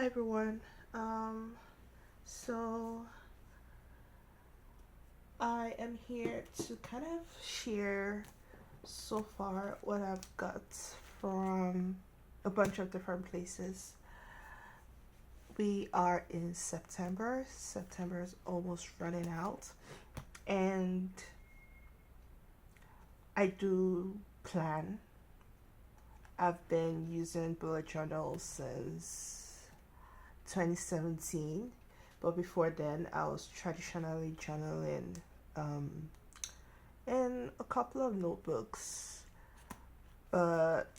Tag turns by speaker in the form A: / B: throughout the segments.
A: everyone. So I am here to kind of share so far what I've got from a bunch of different places. We are in September. September is almost running out, and I do plan. I've been using bullet journals since 2017, but before then I was traditionally journaling um, in a couple of notebooks. But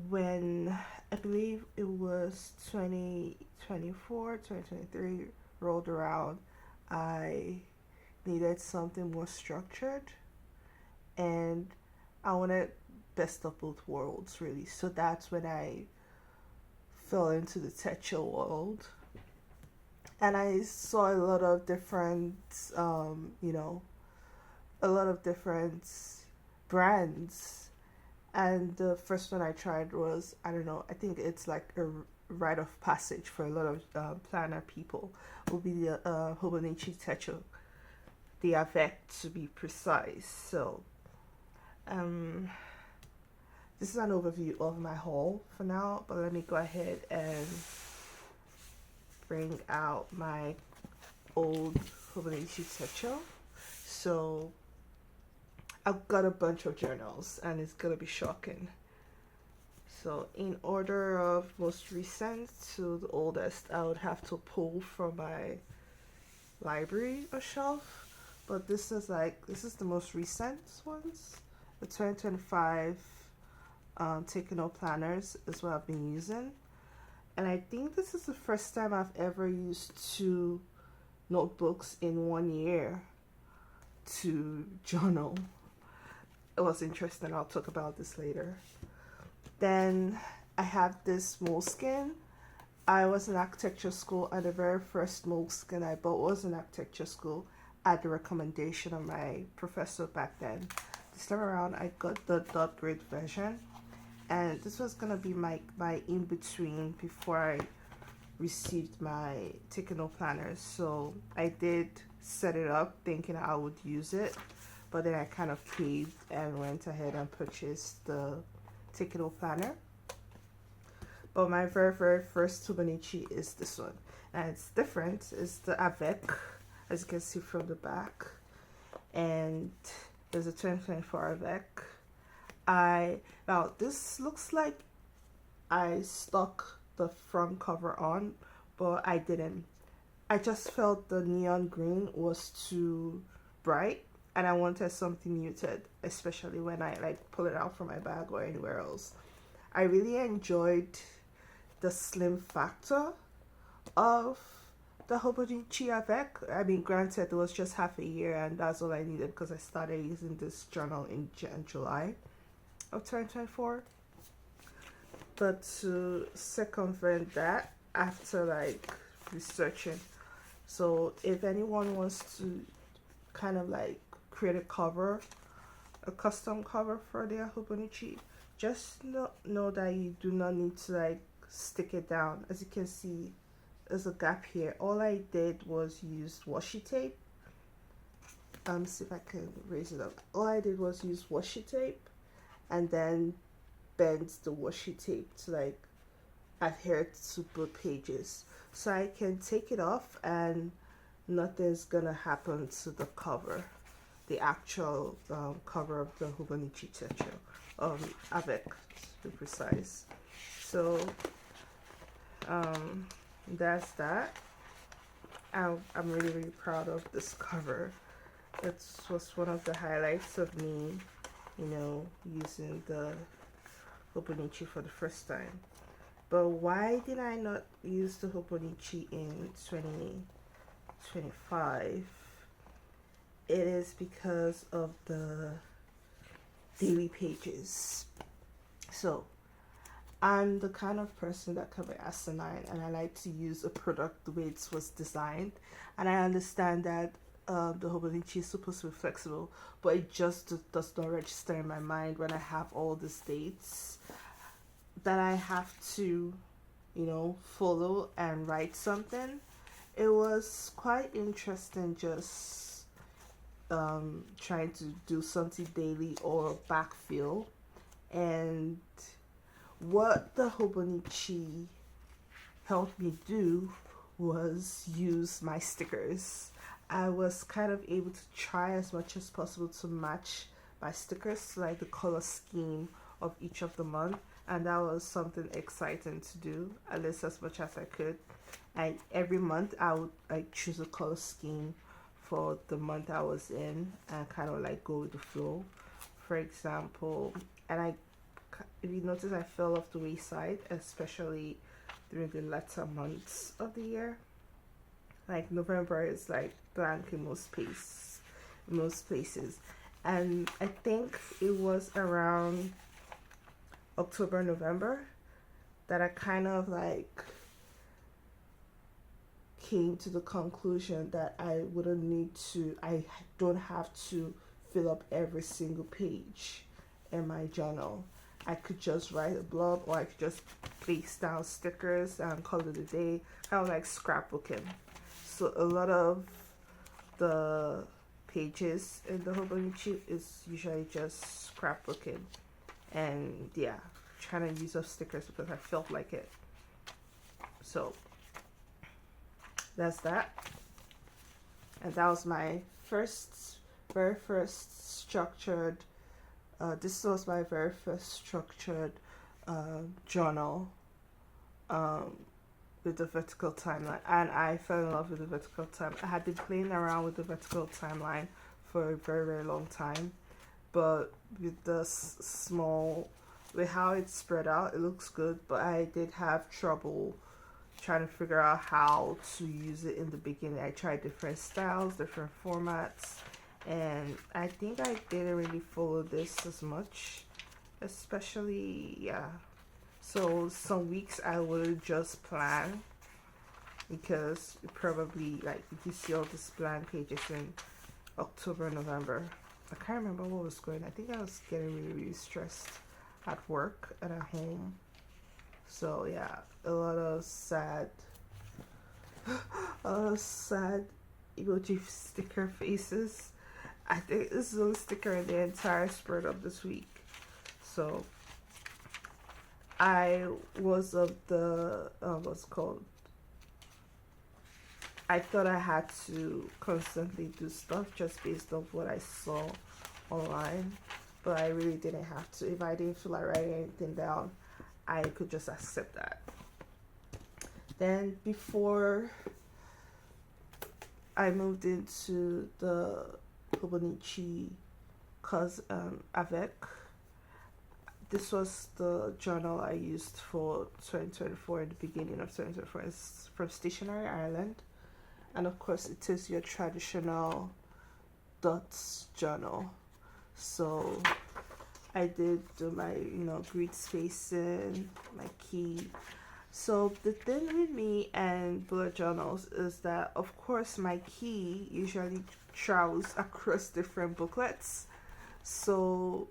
A: when I believe it was 2024, 2023 rolled around, I needed something more structured, and I wanted best of both worlds really. So that's when I fell into the techo world, and I saw a lot of different, a lot of different brands. And the first one I tried was, I don't know, I think it's like a rite of passage for a lot of planner people, will be the Hobonichi Techo, the Avec to be precise. So, um, this is an overview of my haul for now, but let me go ahead and bring out my old Hobonichi Techo. So I've got a bunch of journals and it's gonna be shocking. So in order of most recent to the oldest, I would have to pull from my library or shelf. But this is the most recent ones. The 2025 taking note planners is what I've been using. And I think this is the first time I've ever used two notebooks in 1 year to journal. It was interesting. I'll talk about this later. Then I have this moleskin. I was in architecture school, and the very first moleskin I bought was in architecture school at the recommendation of my professor back then. This time around, I got the dot grade version, and this was gonna be my in between before I received my taking note planners. So I did set it up thinking I would use it, but then I kind of caved and went ahead and purchased the taking note planner. But my very first Hobonichi is this one, and it's different. It's the Avec, as you can see from the back, and there's a 2024 Avec. Now this looks like I stuck the front cover on, but I didn't. I just felt the neon green was too bright, and I wanted something muted, especially when I like pull it out from my bag or anywhere else. I really enjoyed the slim factor of the Hobonichi Avec. I mean, granted, it was just half a year, and that's all I needed because I started using this journal in July of 2024. But to circumvent that, after like researching, so if anyone wants to kind of like create a cover, a custom cover for their Hobonichi, just know that you do not need to like stick it down. As you can see, there's a gap here. All I did was use washi tape. See if I can raise it up. All I did was use washi tape and then bend the washi tape to like adhere to both pages, so I can take it off and nothing's gonna happen to the cover, the actual cover of the Hobonichi Techo, Avec to be precise. So that's that. I'm really proud of this cover. It was one of the highlights of me, using the Hobonichi for the first time. But why did I not use the Hobonichi in 2025? It is because of the daily pages. So I'm the kind of person that can be asinine, and I like to use a product the way it was designed. And I understand that the Hobonichi is supposed to be flexible, but it just does not register in my mind when I have all these dates. that I have to, follow and write something. It was quite interesting just trying to do something daily or backfill. And what the Hobonichi helped me do was use my stickers. I was kind of able to try as much as possible to match my stickers to like the color scheme of each of the month, and that was something exciting to do, at least as much as I could. And every month I would like choose a color scheme for the month I was in and kind of like go with the flow. For example, and I, if you notice, I fell off the wayside, especially during the latter months of the year. Like November is like blank in most places, and I think it was around October, November that I kind of like came to the conclusion that I don't have to fill up every single page in my journal. I could just write a blurb, or I could just place down stickers and call it a day, kind of like scrapbooking. So a lot of the pages in the Hobonichi is usually just scrapbooking, and yeah, trying to use up stickers because I felt like it. So that's that. And that was my very first structured, this was my very first structured journal with the vertical timeline, and I fell in love with the vertical time. I had been playing around with the vertical timeline for a very, very long time, but with the with how it's spread out, it looks good, but I did have trouble trying to figure out how to use it in the beginning. I tried different styles, different formats, and I think I didn't really follow this as much, especially, yeah. So some weeks I would just plan, because probably like you see all these blank pages in October, November. I can't remember what was going on. I think I was getting really, really stressed at work and at home. So yeah, a lot of sad emoji sticker faces. I think this is the only sticker in the entire spread of this week. So I was of the what's called, I thought I had to constantly do stuff just based on what I saw online, but I really didn't have to. If I didn't feel like writing anything down, I could just accept that. Then before I moved into the Hobonichi avec, this was the journal I used for 2024, in the beginning of 2024. It's from Stationery, Ireland. And of course, it is your traditional dots journal. So I did do my, grid spacing, my key. So the thing with me and bullet journals is that, of course, my key usually travels across different booklets. So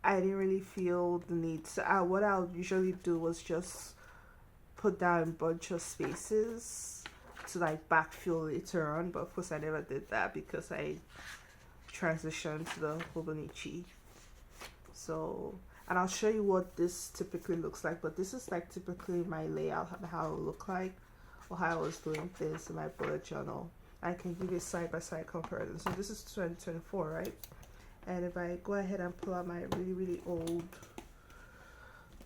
A: I didn't really feel the need. So what I would usually do was just put down a bunch of spaces to like backfill later on. But of course, I never did that because I transitioned to the Hobonichi. So, and I'll show you what this typically looks like. But this is like typically my layout, how it will look like, or how I was doing things in my bullet journal. I can give you a side-by-side comparison. So this is 2024, right? And if I go ahead and pull out my really, really old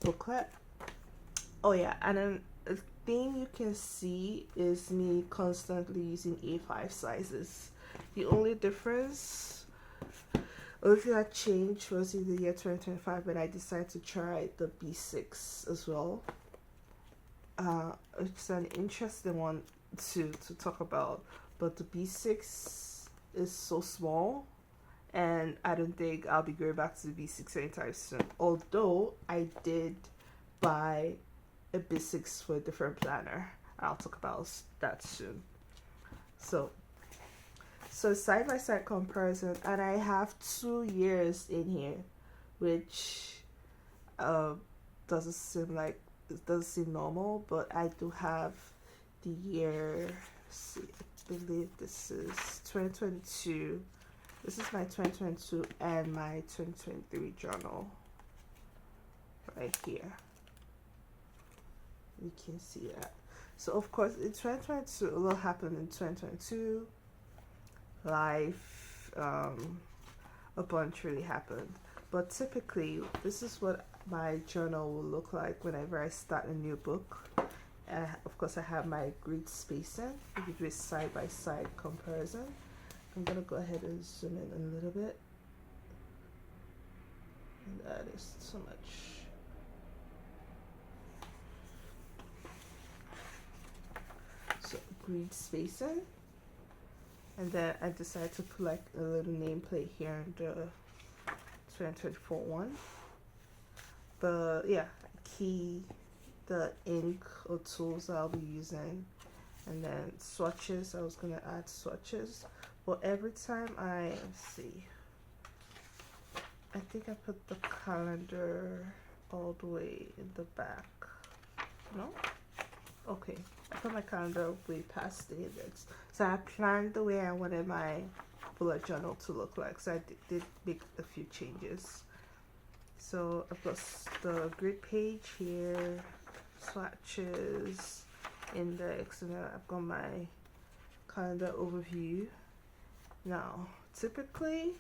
A: booklet. Oh yeah, and then the thing you can see is me constantly using A5 sizes. The only difference, only thing that changed was in the year 2025 when I decided to try the B6 as well. It's an interesting one to talk about, but the B6 is so small, and I don't think I'll be going back to the B6 anytime soon. Although I did buy a B6 for a different planner. I'll talk about that soon. So side by side comparison, and I have 2 years in here, which doesn't seem like it doesn't seem normal, but I do have the year. See, I believe this is 2022. This is my 2022 and my 2023 journal right here. You can see that. So of course in 2022 a lot happened in 2022. Life, a bunch really happened. But typically this is what my journal will look like whenever I start a new book. Of course I have my grid spacing. We can do a side by side comparison. I'm gonna go ahead and zoom in a little bit. And that is so much. So grid spacing. And then I decided to put like a little nameplate here in the 2024 one. But yeah, key, the ink or tools I'll be using, and then swatches. I was gonna add swatches, but every time let's see, I think I put the calendar all the way in the back. No? Okay, I put my calendar way past the index. So I planned the way I wanted my bullet journal to look like. So I did make a few changes. So I've got the grid page here, swatches, index, and then I've got my calendar overview. Now, typically,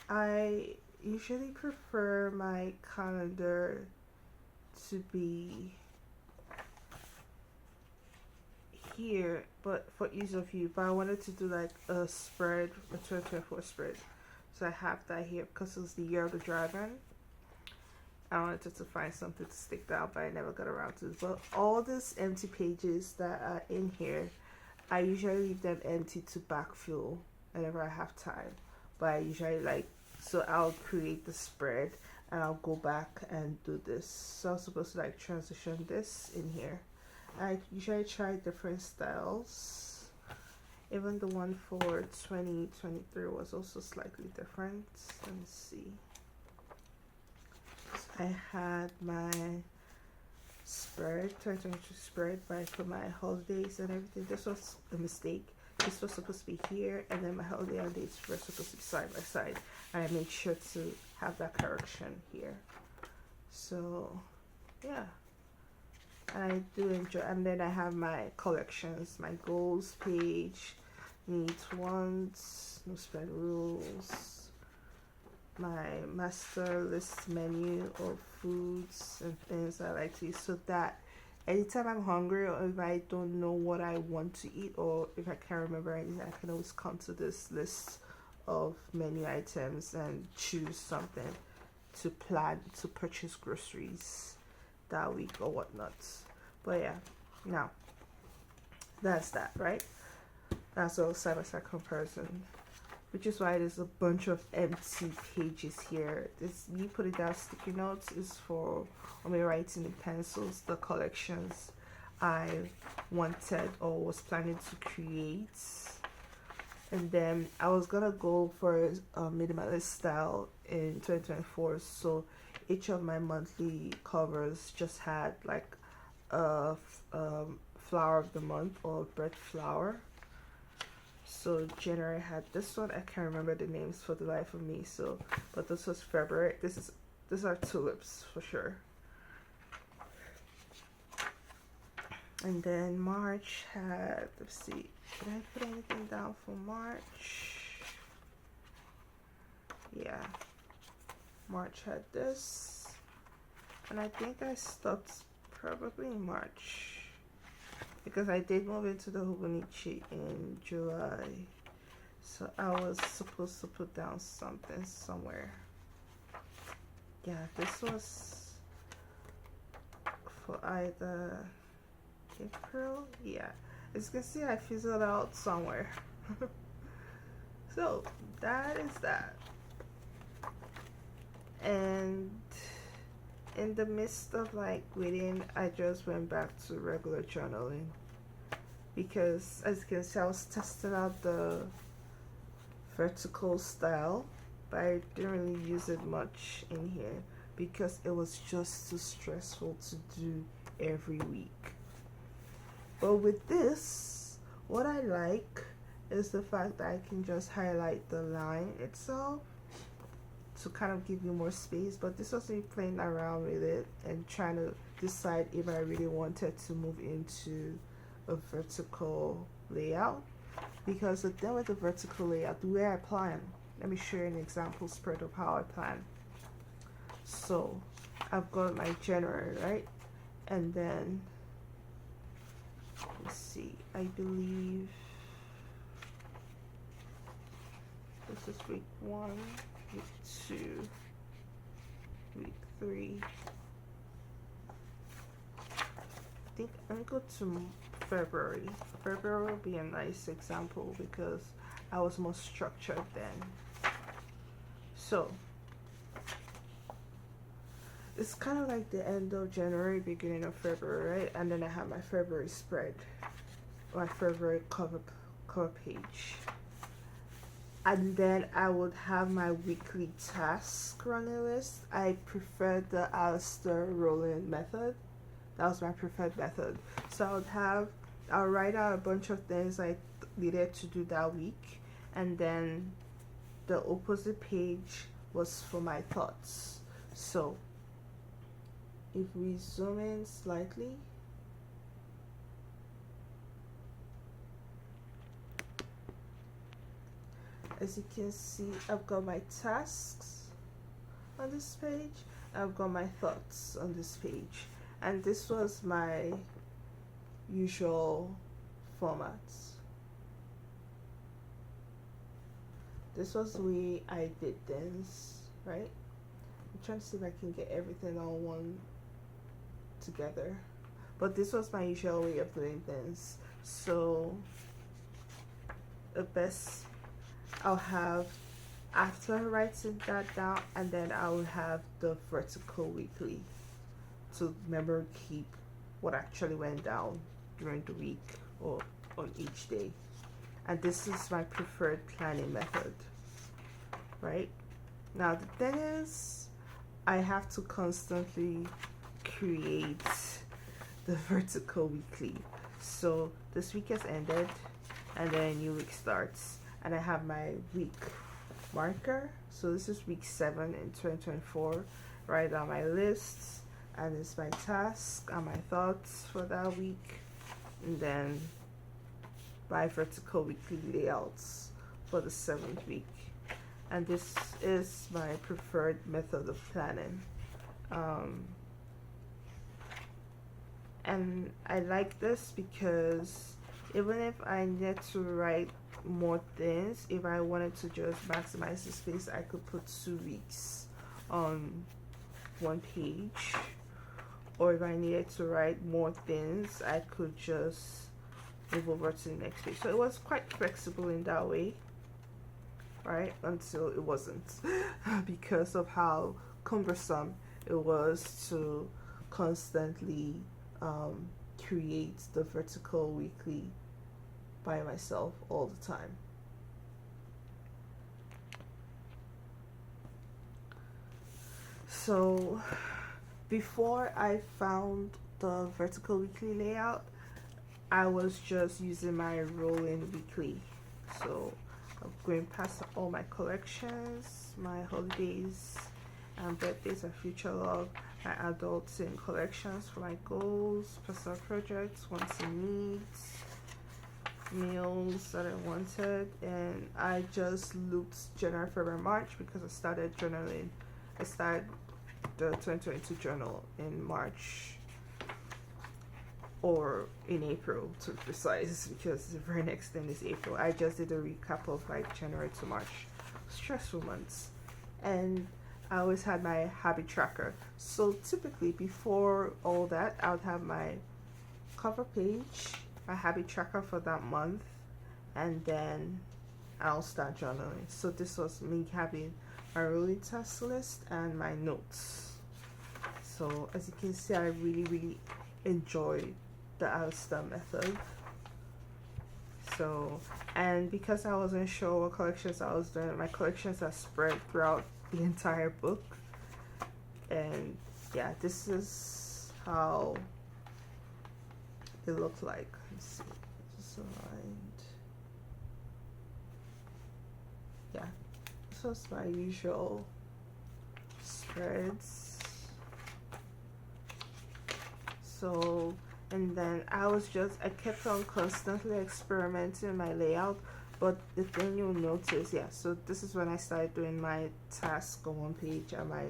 A: I usually prefer my calendar to be here, but for ease of view. But I wanted to do like a spread, a 2024 spread. So I have that here because it's the year of the dragon. I wanted to find something to stick down, but I never got around to it. But all these empty pages that are in here, I usually leave them empty to backfill whenever I have time. But I usually so I'll create the spread and I'll go back and do this. So I'm supposed to like transition this in here. I usually try different styles. Even the one for 2023 was also slightly different. Let me see. I had my spread, 2022 spread, but for my holidays and everything. This was a mistake. This was supposed to be here, and then my holiday and dates were supposed to be side by side. And I made sure to have that correction here. So, yeah. I do enjoy, and then I have my collections, my goals page, needs, wants, no spread rules, my master list menu of foods and things I like to eat, so that anytime I'm hungry or if I don't know what I want to eat or if I can't remember anything, I can always come to this list of menu items and choose something to plan to purchase groceries that week or whatnot. But yeah, now that's that, right? That's all side by side comparison, which is why there's a bunch of empty pages here. This me putting down sticky notes is for me writing in pencils the collections I wanted or was planning to create. And then I was gonna go for a minimalist style in 2024, so each of my monthly covers just had like a flower of the month or bread flower. So January had this one. I can't remember the names for the life of me. So, but this was February. These are tulips for sure. And then March had, let's see, did I put anything down for March? Yeah, March had this, and I think I stopped probably in March because I did move into the Hobonichi in July, so I was supposed to put down something somewhere. Yeah, this was for either April. Yeah, as you can see, I fizzled out somewhere. So that is that. And in the midst of like waiting, I just went back to regular journaling because, as you can see, I was testing out the vertical style, but I didn't really use it much in here. because it was just too stressful to do every week. But with this, what I like is the fact that I can just highlight the line itself to kind of give you more space. But this was me playing around with it and trying to decide if I really wanted to move into a vertical layout. Because the thing with the vertical layout, the way I plan, let me show you an example spread of how I plan. So I've got my January, right? And then let's see, I believe this is week 1, week 2, week 3. I think I'm gonna go to February. February will be a nice example because I was more structured then. So it's kind of like the end of January, beginning of February, right? And then I have my February spread, my February cover page. And then I would have my weekly task running list. I prefer the Alistair rolling method. That was my preferred method. So I'll write out a bunch of things I needed to do that week, and then the opposite page was for my thoughts. So if we zoom in slightly, as you can see, I've got my tasks on this page, I've got my thoughts on this page, and this was my usual formats. This was the way I did things, right? I'm trying to see if I can get everything on one together, but this was my usual way of doing things. So the best, I'll have, after writing that down, and then I will have the vertical weekly to remember, keep what actually went down during the week or on each day. And this is my preferred planning method, right? Now the thing is, I have to constantly create the vertical weekly. So this week has ended and then a new week starts, and I have my week marker. So this is week 7 in 2024. Write down my lists, and it's my task and my thoughts for that week, and then my vertical weekly layouts for the 7th week. And this is my preferred method of planning. And I like this because even if I need to write more things, if I wanted to just maximize the space, I could put 2 weeks on one page. Or if I needed to write more things, I could just move over to the next page. So it was quite flexible in that way, right? Until it wasn't because of how cumbersome it was to constantly create the vertical weekly by myself all the time. So before I found the vertical weekly layout, I was just using my rolling weekly. So I'm going past all my collections, my holidays and birthdays and future log, my adults in collections for my goals, personal projects, wants and needs, meals that I wanted, and I just looped January, February, March because I started journaling. I started the 2022 journal in March, or in April to be precise, because the very next thing is April. I just did a recap of like January to March stressful months, and I always had my habit tracker. So typically before all that, I would have my cover page, my habit tracker for that month, and then I'll start journaling. So this was me having my rolling task list and my notes. So as you can see, I really enjoy the Alistair method. So, and because I wasn't sure what collections I was doing, my collections are spread throughout the entire book, And yeah, this is how it looked like. Let's see, just aligned. Yeah, this was my usual spreads. So, and then I kept on constantly experimenting my layout. But the thing you'll notice, yeah, so this is when I started doing my task on one page and my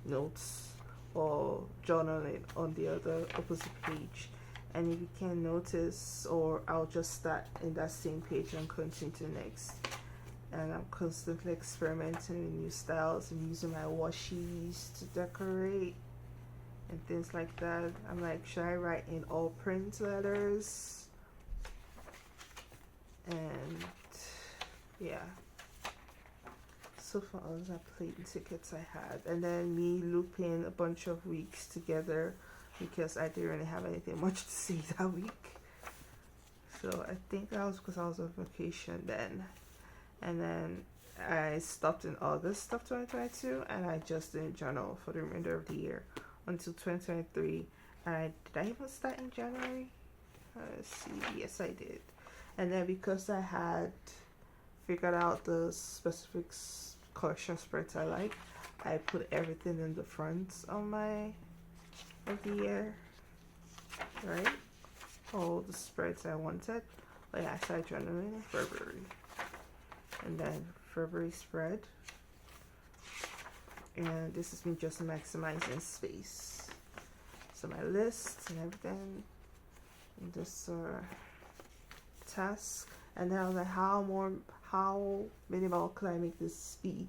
A: notes or journaling on the other opposite page. And if you can notice, or I'll just start in that same page and continue to the next. And I'm constantly experimenting with new styles and using my washies to decorate and things like that. I'm like, should I write in all print letters? And yeah, so far those are plane tickets I had, and then me looping a bunch of weeks together because I didn't really have anything much to say that week. So I think that was because I was on vacation then, and then I stopped in August of 2022, and I just didn't journal for the remainder of the year until 2023. And did I even start in January? Let's see. Yes, I did. And then because I had figured out the specific collection spreads I like, I put everything in the front of the year, right? All the spreads I wanted. But yeah, I started journaling in February. And then February spread. And this is me just maximizing space. So my list and everything. And this task. And then I was like, how minimal can I make this be?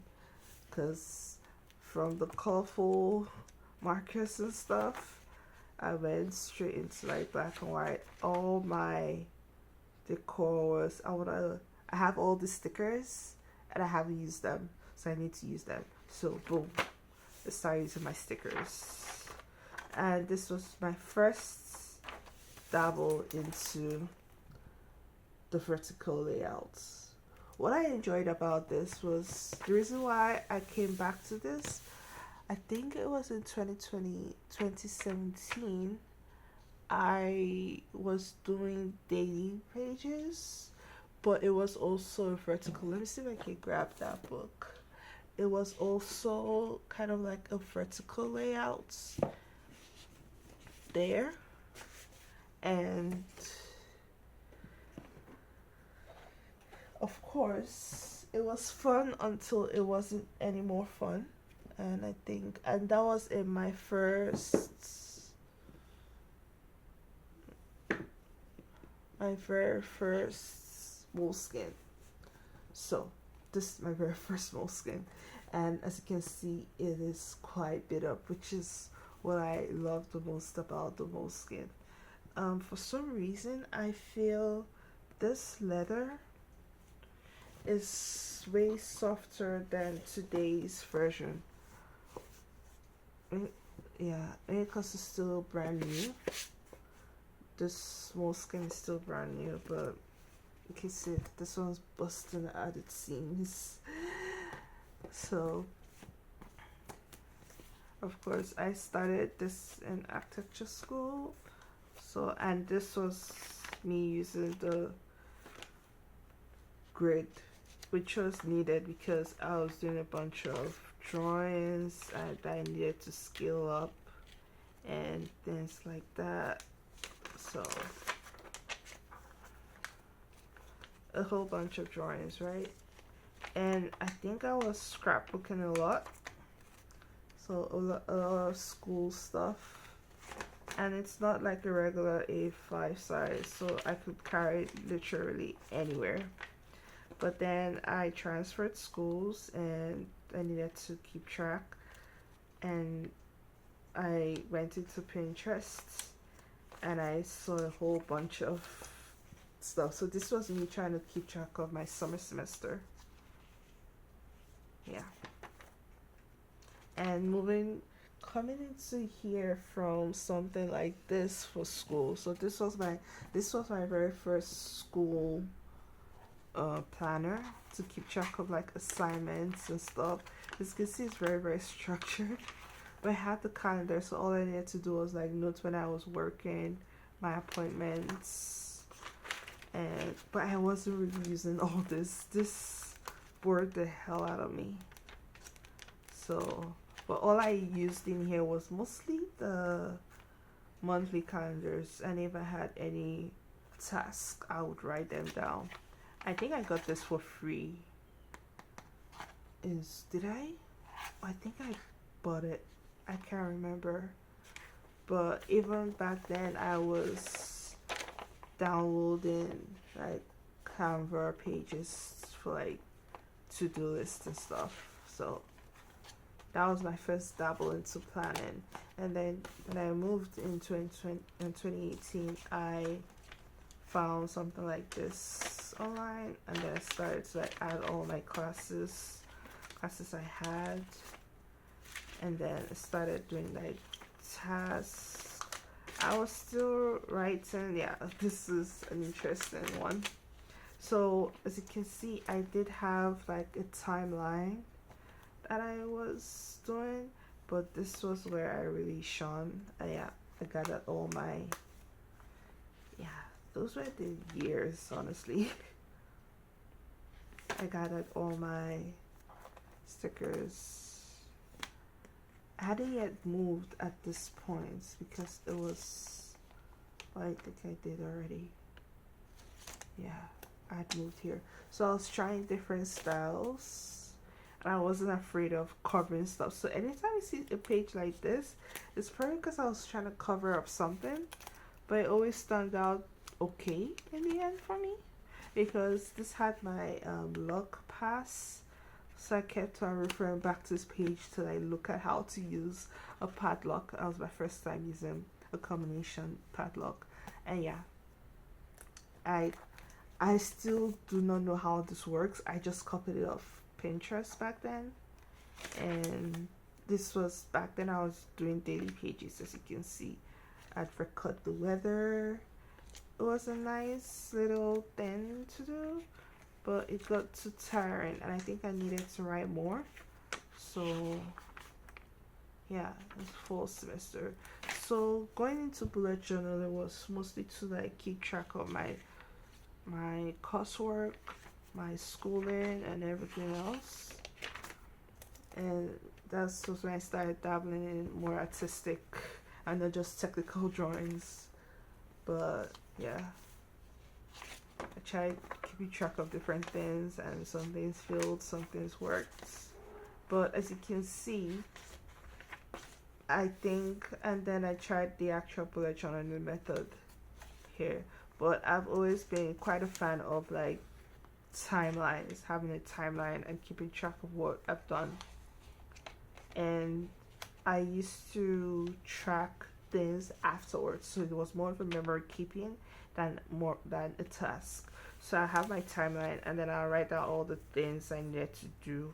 A: Because from the colorful markers and stuff, I went straight into like black and white. All my decor was, I have all the stickers and I haven't used them, so I need to use them. So boom, I started using my stickers. And this was my first dabble into the vertical layouts. What I enjoyed about this was the reason why I came back to this. I think it was in 2017. I was doing daily pages, but it was also vertical. Let me see if I can grab that book. It was also kind of like a vertical layout there, and of course it was fun until it wasn't any more fun. And I think, and that was in my very first moleskin. So this is my very first moleskin, and as you can see, it is quite bit up, which is what I love the most about the moleskin. For some reason I feel this leather is way softer than today's version. Yeah, because it's still brand new. This moleskin is still brand new, but you can see this one's busting at its seams. So, of course, I started this in architecture school. So, and this was me using the grid, which was needed because I was doing a bunch of drawings and I needed to scale up and things like that. So a whole bunch of drawings, right? And I think I was scrapbooking a lot, so a lot of school stuff. And it's not like a regular A5 size, so I could carry it literally anywhere. But then I transferred schools and I needed to keep track, and I went into Pinterest and I saw a whole bunch of stuff. So this was me trying to keep track of my summer semester. Yeah. And coming into here from something like this for school. So this was my very first school planner to keep track of like assignments and stuff. As you can see, it's very, very structured. But I had the calendar, so all I needed to do was like notes when I was working, my appointments, and but I wasn't really using all this. This bored the hell out of me. So, but all I used in here was mostly the monthly calendars, and if I had any task, I would write them down. I think I got this for free. Did I? I think I bought it. I can't remember. But even back then, I was downloading like Canva pages for like to-do lists and stuff. So that was my first dabble into planning. And then when I moved in 2018, I found something like this online, and then I started to like add all my classes I had, and then I started doing like tasks. I was still writing. Yeah, this is an interesting one. So as you can see, I did have like a timeline that I was doing, but this was where I really shone. Yeah, I gathered all my, yeah, those were the years, honestly. I gathered all my stickers. I hadn't yet moved at this point because it was, well, I think I did already. Yeah, I had moved here. So I was trying different styles, and I wasn't afraid of covering stuff. So anytime you see a page like this, it's probably because I was trying to cover up something, but it always turned out okay in the end for me, because this had my lock pass. So I kept on referring back to this page to like look at how to use a padlock. That was my first time using a combination padlock. And yeah, I still do not know how this works. I just copied it off Pinterest back then. And this was back then I was doing daily pages, as you can see. I'd record the weather. It was a nice little thing to do, but it got too tiring, and I think I needed to write more. So yeah, it's fall semester. So going into bullet journal, it was mostly to like keep track of my coursework, my schooling, and everything else. And that's just when I started dabbling in more artistic and not just technical drawings. But yeah, I tried keeping track of different things, and some things failed, some things worked. But as you can see, I think, and then I tried the actual bullet journaling method here. But I've always been quite a fan of like timelines, having a timeline and keeping track of what I've done. And I used to track things afterwards, so it was more of a memory keeping than a task. So I have my timeline, and then I'll write down all the things I need to do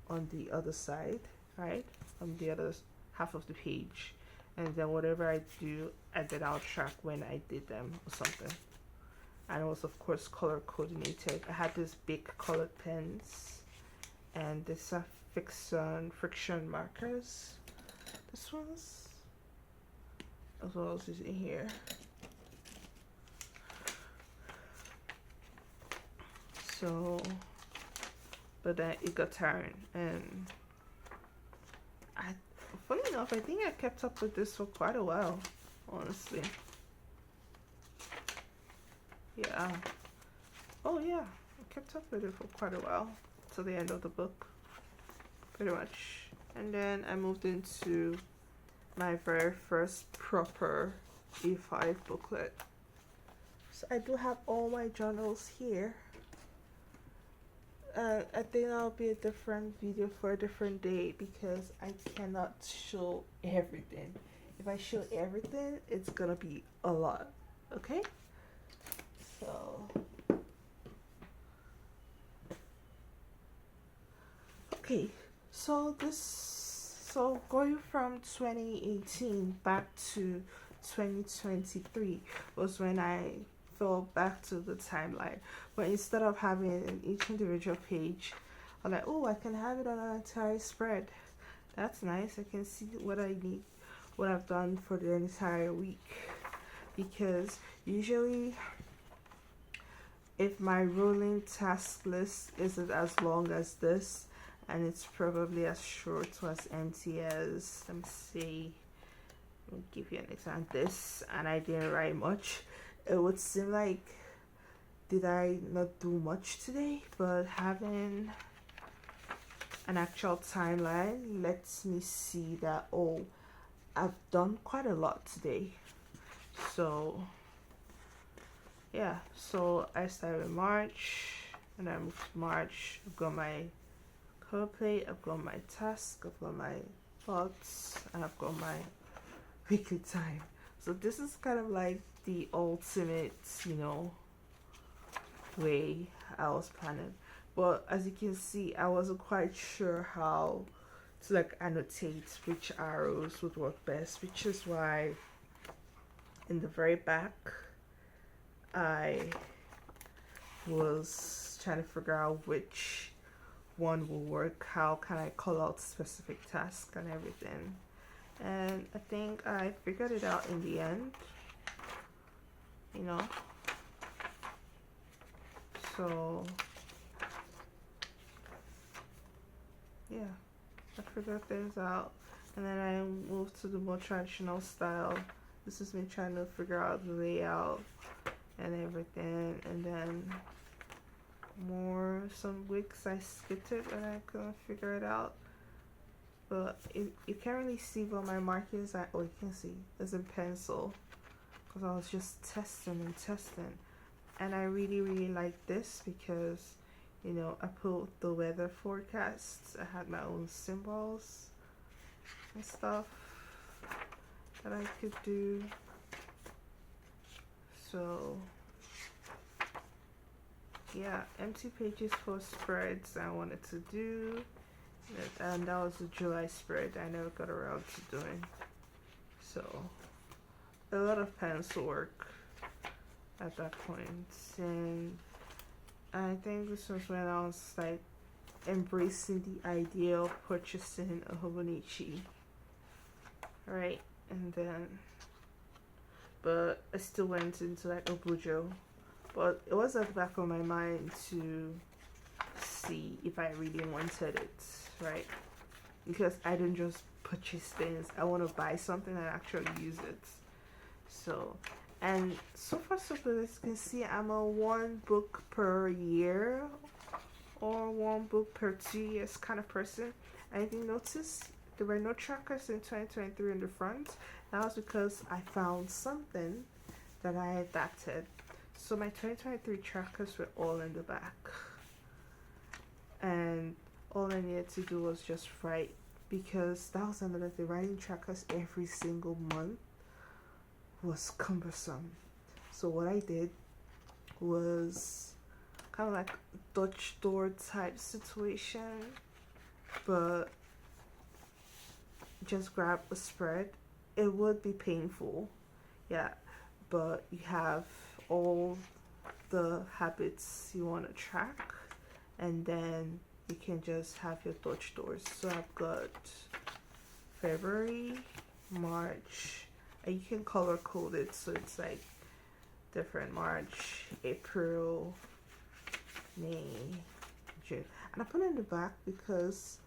A: on the other side, right, on the other half of the page. And then whatever I do, and then I'll track when I did them or something. And it was of course color coordinated. I had these big colored pens, and these are friction markers. This one's as well as is in here. So, but then it got tiring, and funny enough, I think I kept up with this for quite a while, honestly. Yeah. Oh yeah, I kept up with it for quite a while, till the end of the book, pretty much. And then I moved into my very first proper A5 booklet. So I do have all my journals here. I think that'll be a different video for a different day, because I cannot show everything. If I show everything, it's gonna be a lot. Okay? So so going from 2018 back to 2023 was when I fell back to the timeline. But instead of having each individual page, I'm like, oh, I can have it on an entire spread. That's nice. I can see what I need, what I've done for the entire week. Because usually, if my rolling task list isn't as long as this, and it's probably as short or as empty as, let me see, let me give you an example. This, and I didn't write much, it would seem like, did I not do much today? But having an actual timeline lets me see that, oh, I've done quite a lot today. So yeah, so I started in March, and I moved to March. I've got my color plate, I've got my task, I've got my thoughts, and I've got my weekly time. So this is kind of like the ultimate, way I was planning. But as you can see, I wasn't quite sure how to like annotate which arrows would work best, which is why in the very back I was trying to figure out which one will work, how can I call out specific tasks and everything. And I think I figured it out in the end, so yeah, I figured things out, and then I moved to the more traditional style. This is me trying to figure out the layout and everything, and then some weeks I skipped it and I couldn't figure it out. But you can't really see what my markings are. Oh, you can see it's in pencil, because I was just testing, and I really like this because I put the weather forecasts. I had my own symbols and stuff that I could do. So yeah, empty pages for spreads I wanted to do, and that was the July spread I never got around to doing. So a lot of pencil work at that point, and I think this was when I was like embracing the idea of purchasing a Hobonichi, right? And then, but I still went into like a Bujo, but it was at the back of my mind to see if I really wanted it, right? Because I didn't just purchase things, I want to buy something and actually use it. So, and so far so good. As you can see, I'm a 1 book per year or 1 book per 2 years kind of person. I didn't notice there were no trackers in 2023 in the front. That was because I found something that I adapted. So my 2023 trackers were all in the back, and all I needed to do was just write, because that was another thing. Writing trackers every single month was cumbersome. So what I did was kind of like Dutch door type situation, but just grab a spread. It would be painful, yeah, but you have all the habits you want to track, and then you can just have your Dutch doors. So I've got February, March, and you can color code it so it's like different: March, April, May, June. And I put it in the back because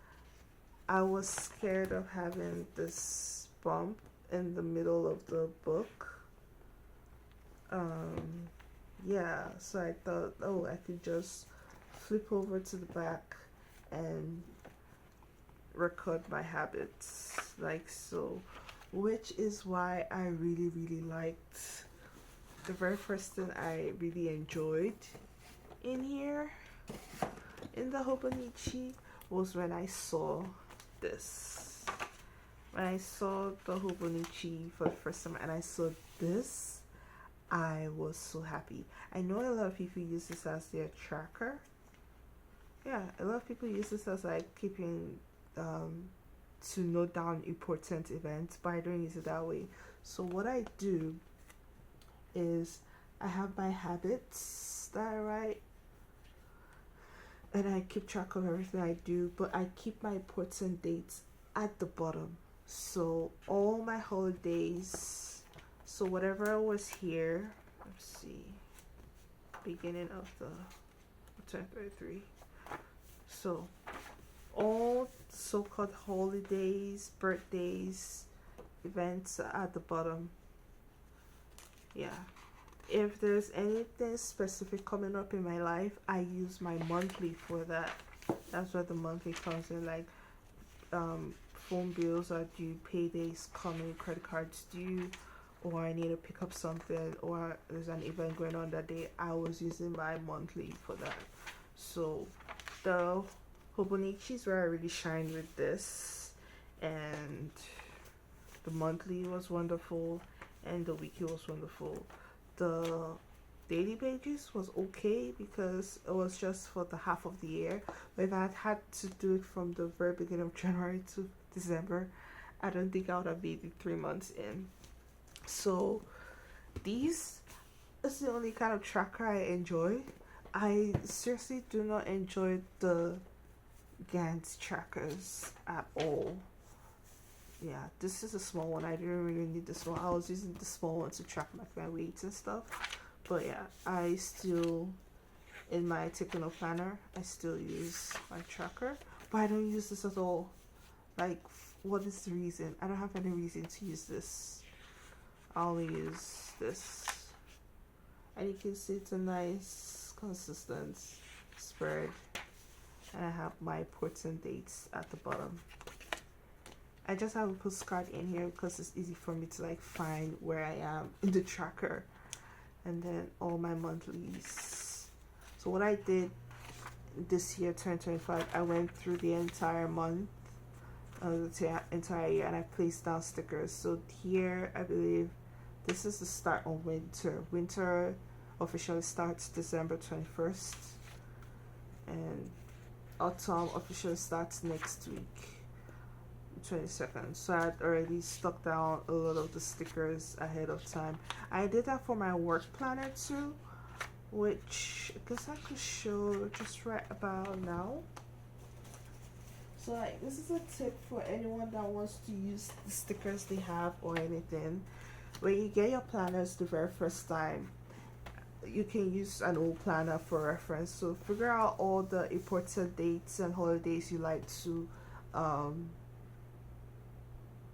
A: I was scared of having this bump in the middle of the book. Yeah, so I thought, oh, I could just flip over to the back and record my habits like so, which is why I really liked the very first thing I really enjoyed in here in the Hobonichi was when I saw this. When I saw the Hobonichi for the first time and I saw this, I was so happy. I know a lot of people use this as their tracker. Yeah, a lot of people use this as like keeping to note down important events, but I don't use it that way. So what I do is I have my habits that I write, and I keep track of everything I do, but I keep my important dates at the bottom. So all my holidays, so whatever was here, let's see, beginning of the 2023. So all so-called holidays, birthdays, events are at the bottom. Yeah. If there's anything specific coming up in my life, I use my monthly for that. That's where the monthly comes in, like phone bills are due, paydays coming, credit cards due, or I need to pick up something, or there's an event going on that day. I was using my monthly for that. So the Hobonichi is where I really shine with this, and the monthly was wonderful, and the weekly was wonderful. The daily pages was okay because it was just for the half of the year. But if I had to do it from the very beginning of January to December, I don't think I would have made it 3 months in. So these is the only kind of tracker I enjoy. I seriously do not enjoy the Gantz trackers at all. Yeah, this is a small one. I didn't really need this one. I was using the small one to track my weights and stuff. But yeah, I still, in my Techno planner, I still use my tracker. But I don't use this at all. Like, what is the reason? I don't have any reason to use this. I only use this. And you can see it's a nice, consistent spread. And I have my ports and dates at the bottom. I just have a postcard in here because it's easy for me to like find where I am in the tracker. And then all my monthlies. So what I did this year, 2025, I went through the entire month, the entire year, and I placed down stickers. So here, I believe this is the start of winter. Winter officially starts December 21st, and autumn officially starts next week, 22nd. So I had already stuck down a lot of the stickers ahead of time. I did that for my work planner too, which I guess I could show just right about now. So like, this is a tip for anyone that wants to use the stickers they have or anything. When you get your planners the very first time, you can use an old planner for reference. So figure out all the important dates and holidays you like to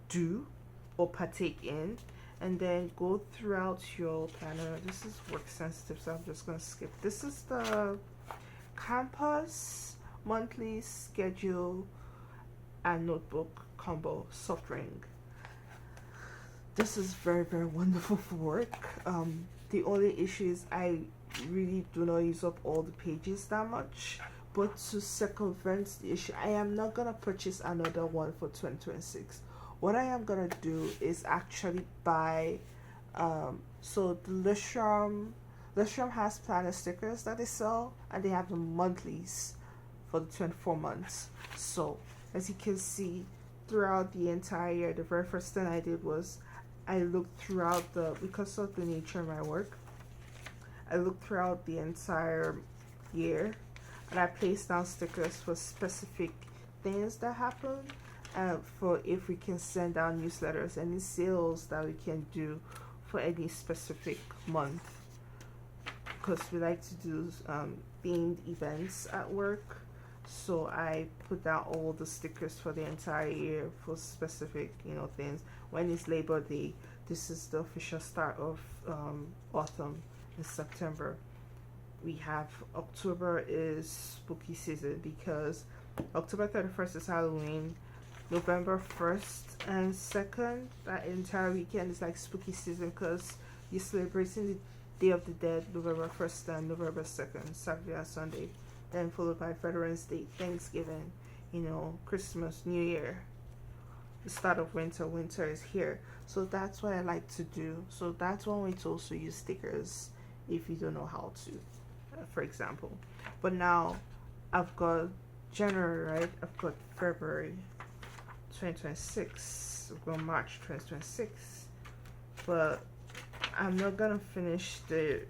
A: do or partake in, and then go throughout your planner. This is work sensitive, so I'm just gonna skip. This is the campus monthly schedule and notebook combo soft ring. This is very, very wonderful for work. The only issue is I really do not use up all the pages that much, but to circumvent the issue, I am not gonna purchase another one for 2026. What I am gonna do is actually buy so the Lishram has planner stickers that they sell, and they have the monthlies for the 24 months. So as you can see, throughout the entire year, the very first thing I did was I looked throughout because of the nature of my work, I looked throughout the entire year, and I placed down stickers for specific things that happen, for if we can send out newsletters, any sales that we can do for any specific month, because we like to do themed events at work. So I put down all the stickers for the entire year for specific, things. When it's Labor Day, this is the official start of autumn in September. We have October is spooky season because October 31st is Halloween. November 1st and 2nd, that entire weekend is like spooky season because you're celebrating the Day of the Dead, November 1st and November 2nd, Saturday and Sunday. Then followed by Veterans Day, Thanksgiving, Christmas, New Year, the start of winter. Winter is here. So that's what I like to do. So that's one way to also use stickers if you don't know how to, for example. But now I've got January, right? I've got February 2026. I've got March 2026. But I'm not gonna finish the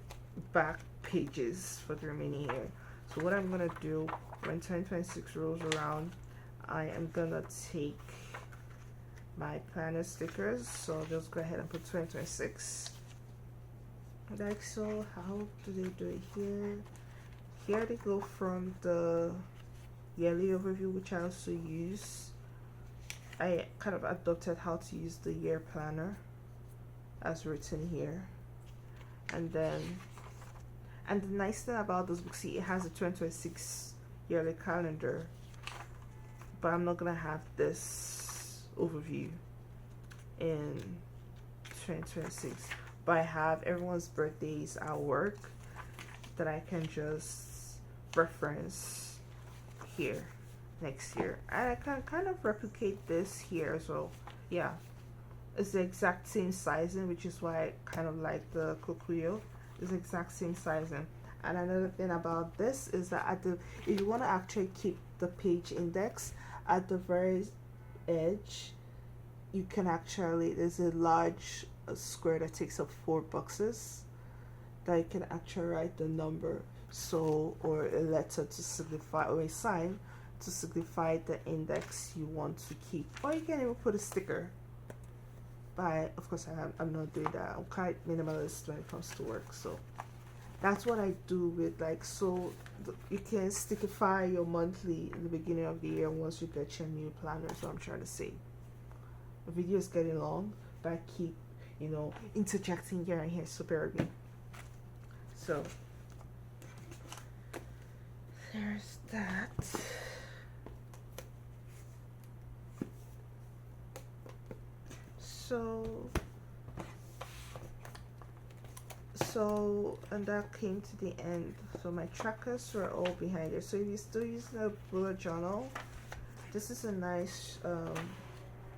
A: back pages for the remaining year. So what I'm gonna do when 2026 rolls around, I am gonna take my planner stickers. So I'll just go ahead and put 2026. Like so. How do they do it here? Here they go from the yearly overview, which I also use. I kind of adopted how to use the year planner as written here. And then, and the nice thing about this book, see, it has a 2026 yearly calendar, but I'm not gonna have this overview in 2026. But I have everyone's birthdays at work that I can just reference here next year, and I can kind of replicate this here as well. Yeah, it's the exact same sizing, which is why I kind of like the Cocuyo. It's the exact same sizing. And another thing about this is that at the, if you want to actually keep the page index at the very edge, you can actually, there's a large square that takes up 4 boxes that you can actually write the number, so, or a letter to signify, or a sign to signify the index you want to keep, or you can even put a sticker. But of course I'm not doing that. I'm quite minimalist when it comes to work, so that's what I do with, like, so you can stickify your monthly in the beginning of the year once you get your new planner. So I'm trying to say the video is getting long, but I keep, you know, interjecting here and here, so bear with me. So there's that. So and that came to the end. So my trackers were all behind it. So if you still use the bullet journal, this is a nice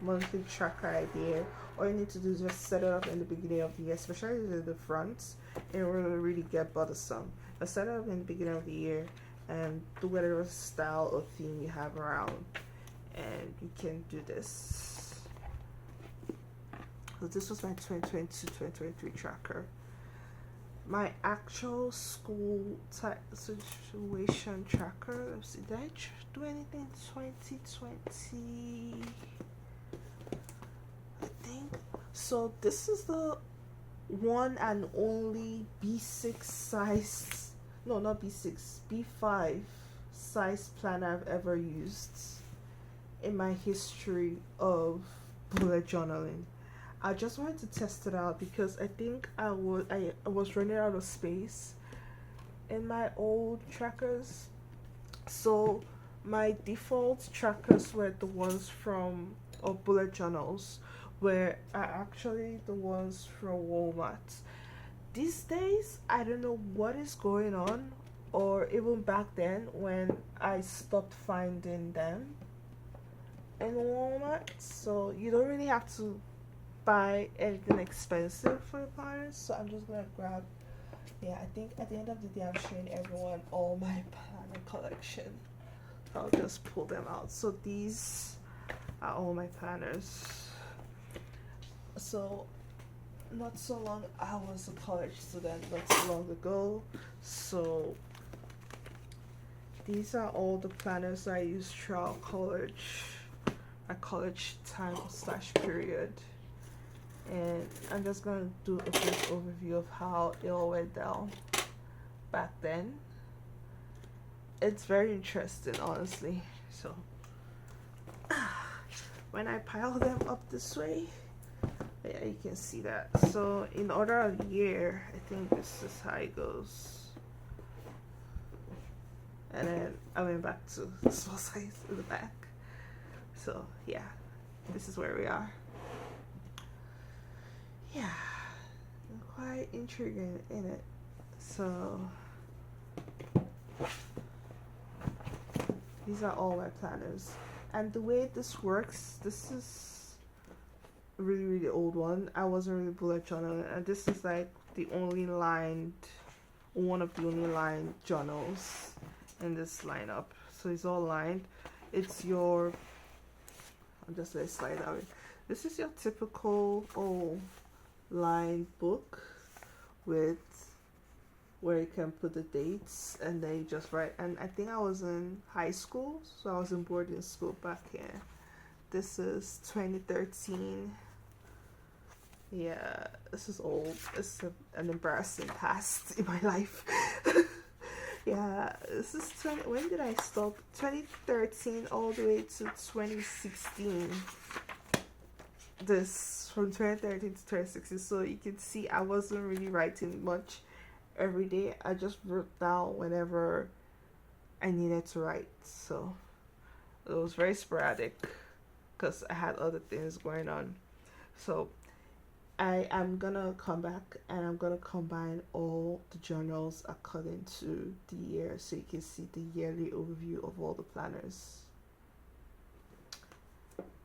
A: monthly tracker idea. All you need to do is just set it up in the beginning of the year, especially the front. It will really get bothersome. But set it up in the beginning of the year and do whatever style or theme you have around, and you can do this. So this was my 2022-2023 tracker. My actual school type situation tracker. Let's see, did I do anything in 2020? I think so. This is the one and only B6 size, no, not B6, B5 size planner I've ever used in my history of bullet journaling. I just wanted to test it out because I think I was running out of space in my old trackers. So my default trackers were the ones from, or bullet journals were actually the ones from Walmart. These days I don't know what is going on, or even back then when I stopped finding them in Walmart. So you don't really have to buy anything expensive for your planners. So I'm just gonna grab, yeah, I think at the end of the day I'm showing everyone all my planner collection. I'll just pull them out. So these are all my planners. So not so long, I was a college student not so long ago, so these are all the planners I used throughout college, my college time / period. And I'm just going to do a brief overview of how it all went down back then. It's very interesting, honestly. So when I pile them up this way, yeah, you can see that. So in order of year, I think this is how it goes. And then I went back to the small size in the back. So yeah, this is where we are. Yeah, quite intriguing, in it. So these are all my planners, and the way this works, this is a really old one. I wasn't really bullet journaling, and this is like the only lined, one of the only lined journals in this lineup. So it's all lined. It's your, I'll just let it slide that way. This is your typical lined book with where you can put the dates and then you just write. And I think I was in high school, so I was in boarding school back here This is 2013. Yeah, this is old. It's an embarrassing past in my life. Yeah, this is 20. When did I stop? 2013 all the way to 2016. This from 2013 to 2016. So you can see I wasn't really writing much every day. I just wrote down whenever I needed to write. So it was very sporadic because I had other things going on. So I am gonna come back and I'm gonna combine all the journals according to the year so you can see the yearly overview of all the planners.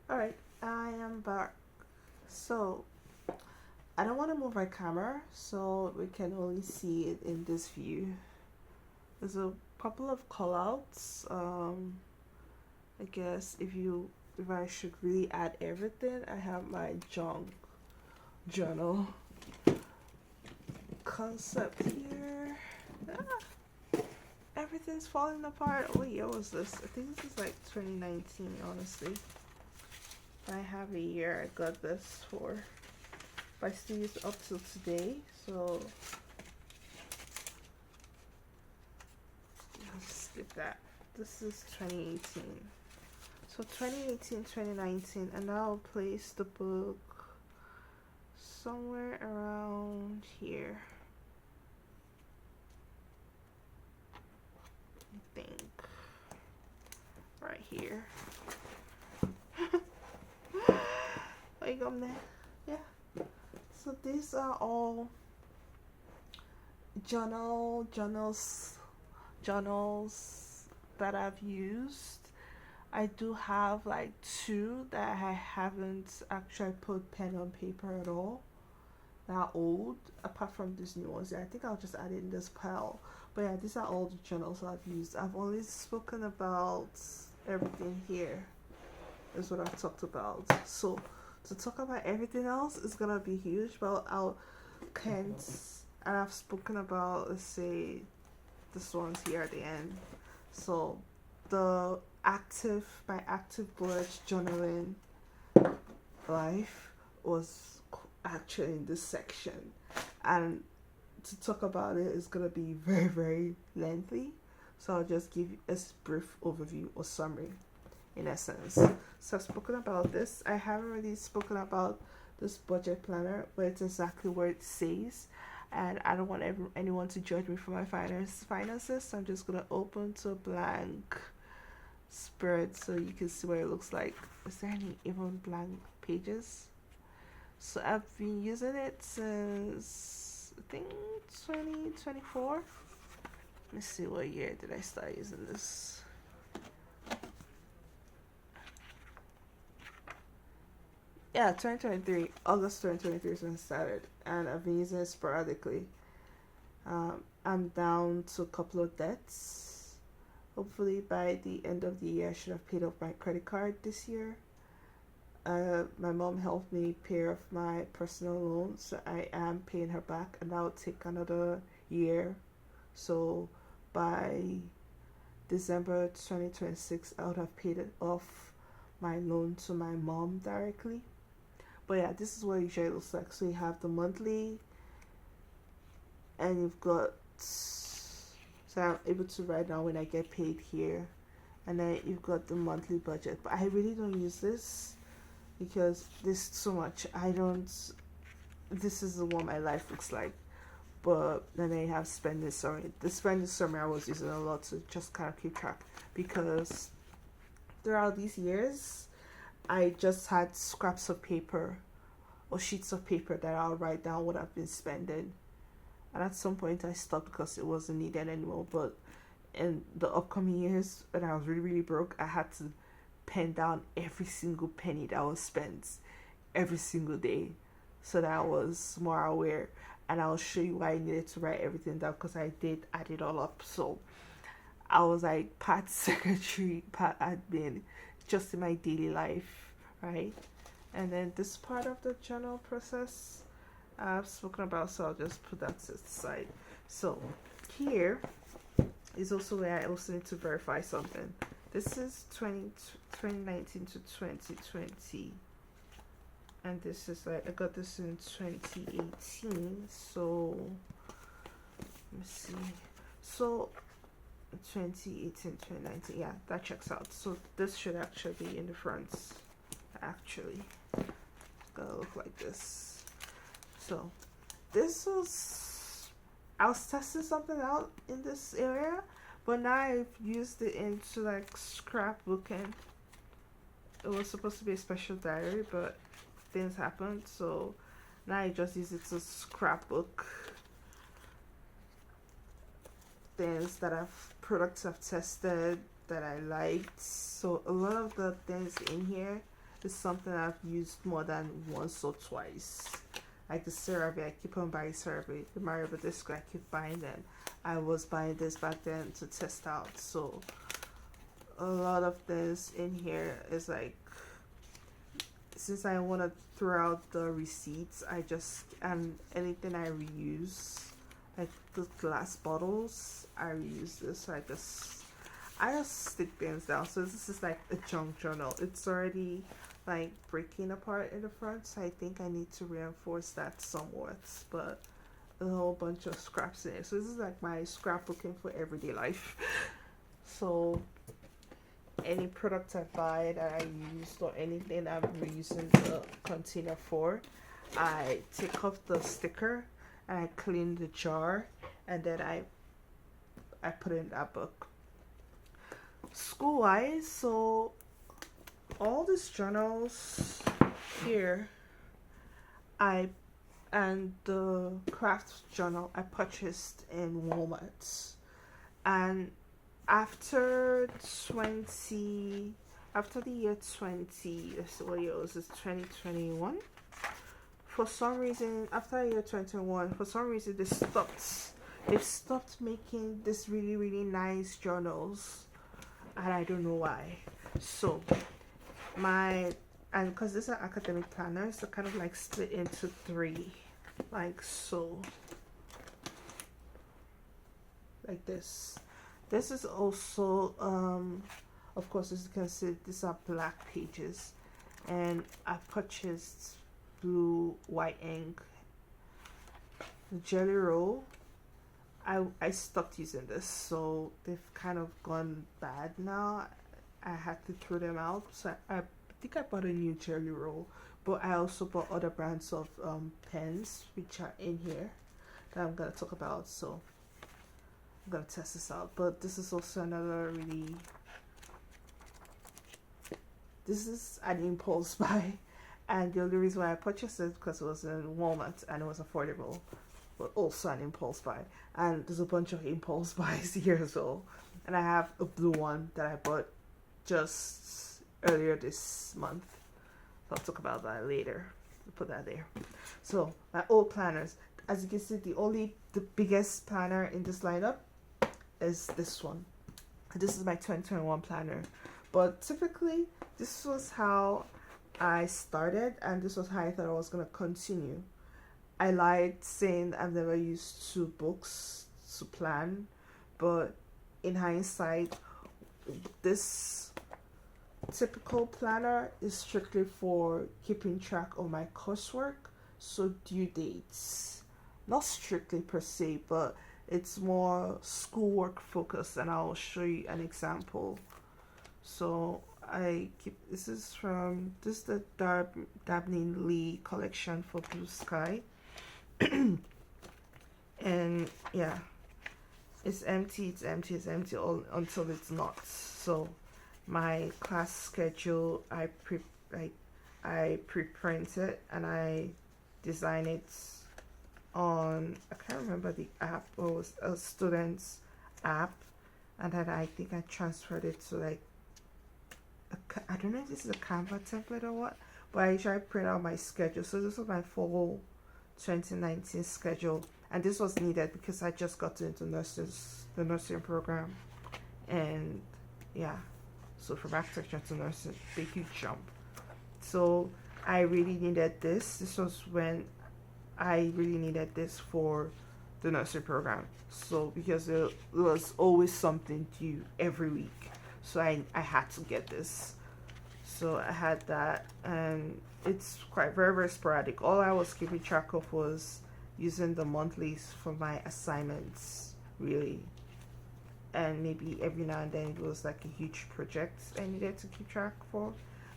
A: Alright, I am back. So I don't want to move my camera so we can only see it in this view. There's a couple of callouts. I guess if I should really add everything, I have my junk journal concept here. Everything's falling apart. What year was this? I think this is like 2019, honestly. I have a year I got this for. I still use it up till today, so let's skip that. This is 2018. So 2018, 2019, and now I'll place the book somewhere around here. I think right here. Like I'm there. Yeah. So these are all journals that I've used. I do have like 2 that I haven't actually put pen on paper at all. They're old, apart from these new ones. Yeah, I think I'll just add it in this pile. But yeah, these are all the journals I've used. I've only spoken about everything here. Is what I've talked about. So to talk about everything else is gonna be huge, but I'll can't. And I've spoken about, let's say, this one's here at the end. So my active bullet journaling life was actually in this section, and to talk about it is gonna be very, very lengthy. So I'll just give you a brief overview or summary. In essence, so I've spoken about this. I haven't really spoken about this budget planner, but it's exactly what it says, and I don't want anyone to judge me for my finances. So I'm just gonna open to a blank spread so you can see what it looks like. Is there any even blank pages? So I've been using it since I think 2024. Let me see, what year did I start using this? Yeah, 2023, August 2023 is when I started, and I've been using it sporadically. I'm down to a couple of debts. Hopefully by the end of the year I should have paid off my credit card this year. My mom helped me pay off my personal loan, so I am paying her back, and that will take another year. So by December 2026 I would have paid it off my loan to my mom directly. But yeah, this is what it usually looks like. So you have the monthly, and you've got, so I'm able to write down when I get paid here, and then you've got the monthly budget. But I really don't use this because there's so much. This is what my life looks like. But then I have spending summary. The spending summary I was using a lot to just kind of keep track, because throughout these years I just had scraps of paper or sheets of paper that I'll write down what I've been spending. And at some point I stopped because it wasn't needed anymore. But in the upcoming years, when I was really, really broke, I had to pen down every single penny that was spent every single day, so that I was more aware. And I'll show you why I needed to write everything down, because I did add it all up. So I was like part secretary, part admin, just in my daily life, right? And then this part of the journal process I've spoken about, so I'll just put that to the side. So here is also where I also need to verify something. This is 2019 to 2020, and this is like I got this in 2018. So let me see. So 2018, 2019, yeah, that checks out. So this should actually be in the front. Actually, it's gonna look like this. So this was, I was testing something out in this area, but now I've used it into like scrapbooking. It was supposed to be a special diary, but things happened, so now I just use it to scrapbook things that products I've tested that I liked. So a lot of the things in here is something I've used more than once or twice. Like the CeraVe, I keep on buying CeraVe. The Mario Badescu, I keep buying them. I was buying this back then to test out. So a lot of things in here is like, since I want to throw out the receipts, and anything I reuse, like the glass bottles, I reuse this. So I just stick things down. So this is like a junk journal. It's already like breaking apart in the front, so I think I need to reinforce that somewhat, but a whole bunch of scraps in it. So this is like my scrapbooking for everyday life. So any product I buy that I used or anything I'm reusing the container for, I take off the sticker and I clean the jar, and then I put it in that book. School wise, so all these journals here, and the craft journal I purchased in Walmart, and after the year 20, what year was this, 2021, for some reason, after the year 2021, for some reason they stopped making this really, really nice journals, and I don't know why. So and because these are academic planners, they're kind of like split into three, like so, like this. This is also of course, as you can see, these are black pages, and I purchased blue white ink. The jelly roll, I stopped using this, so they've kind of gone bad now. I had to throw them out, so I think I bought a new jelly roll, but I also bought other brands of pens which are in here that I'm gonna talk about. So I'm gonna test this out. But this is also another this is an impulse buy, and the only reason why I purchased it because it was in Walmart and it was affordable, but also an impulse buy. And there's a bunch of impulse buys here as well, and I have a blue one that I bought just earlier this month. I'll talk about that later. I'll put that there. So my old planners, as you can see, the biggest planner in this lineup is this one. This is my 2021 planner, but typically this was how I started, and this was how I thought I was gonna continue. I liked saying I've never used two books to plan, but in hindsight, this typical planner is strictly for keeping track of my coursework, so due dates. Not strictly per se, but it's more schoolwork focused, and I'll show you an example. So this is the Dabney Lee collection for Blue Sky. And yeah, it's empty all until it's not. So my class schedule, I pre-print it and I design it on, I can't remember the app, or it was a student's app, and then I think I transferred it to like I don't know if this is a Canva template or what, but I usually print out my schedule. So this was my fall 2019 schedule, and this was needed because I just got into the nursing program, and yeah, so from architecture to nursing, big huge jump. So I really needed this. This was when I really needed this for the nursery program. So because there was always something due every week. So I had to get this. So I had that, and it's quite very, very sporadic. All I was keeping track of was using the monthlies for my assignments, really. And maybe every now and then it was like a huge project I needed to keep track for.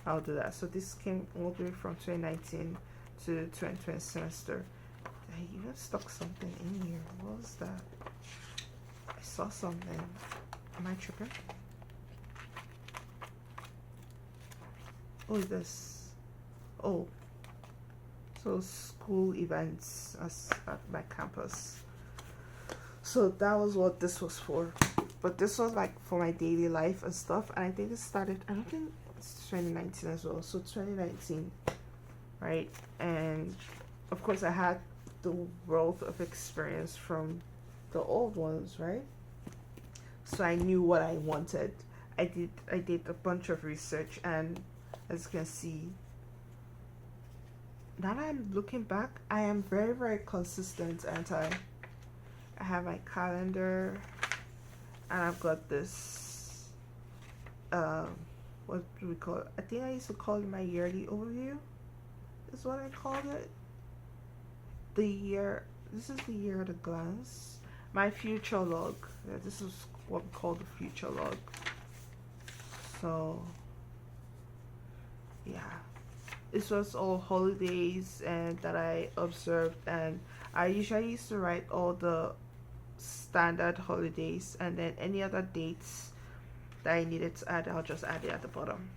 A: I'll do that. So this came all the way from 2019 to 2020 semester. I even stuck something in here. What was that? I saw something. Am I tripping? Oh, this. Oh. So school events at my campus. So that was what this was for. But this was like for my daily life and stuff. And I think it started, I don't think it's 2019 as well. So 2019, right? And of course I had the wealth of experience from the old ones, right? So I knew what I wanted. I did a bunch of research, and as you can see, now that I'm looking back, I am very, very consistent, aren't I? I have my calendar, and I've got this, what do we call it? I think I used to call it my yearly overview, is what I called it. This is the year at a glance. My future log, this is what we call the future log. So, yeah. This was all holidays and that I observed, and I usually used to write all the standard holidays, and then any other dates that I needed to add, I'll just add it at the bottom.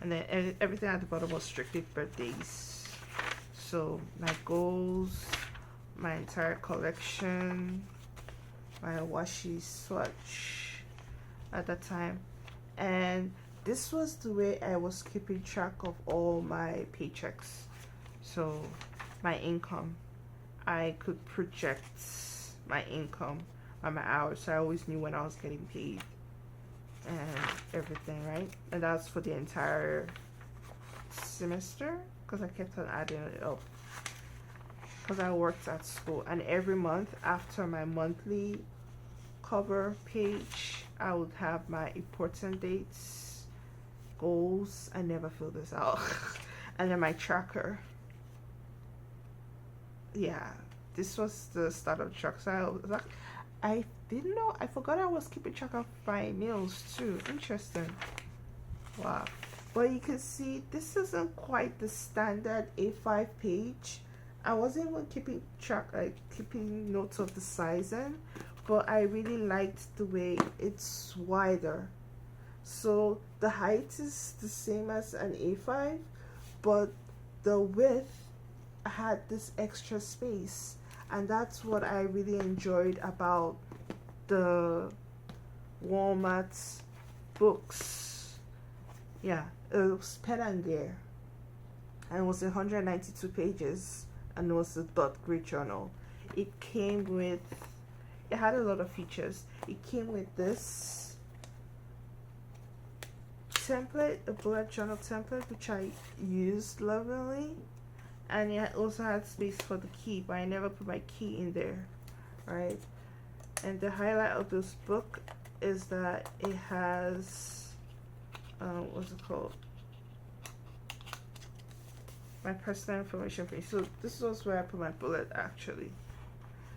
A: And then everything at the bottom was strictly birthdays. So my goals, my entire collection, my washi swatch at that time, and this was the way I was keeping track of all my paychecks. So my income, I could project my income on my hours, so I always knew when I was getting paid and everything, right? And that's for the entire semester, because I kept on adding it up because I worked at school. And every month after my monthly cover page, I would have my important dates, goals. I never fill this out. And then my tracker. Yeah, this was the start of track. So I was like, I didn't know, I forgot I was keeping track of my meals too. Interesting. Wow. But you can see this isn't quite the standard A5 page. I wasn't even keeping track, like keeping notes of the sizing, but I really liked the way it's wider. So the height is the same as an A5, but the width had this extra space, and that's what I really enjoyed about the Walmart books. Yeah, it was pen and gear, and it was 192 pages, and it was a dot grid journal. It had a lot of features. It came with this template, a bullet journal template, which I used lovingly, and it also had space for the key, but I never put my key in there, right? And the highlight of this book is that it has what's it called, my personal information page. So this was where I put my bullet, actually.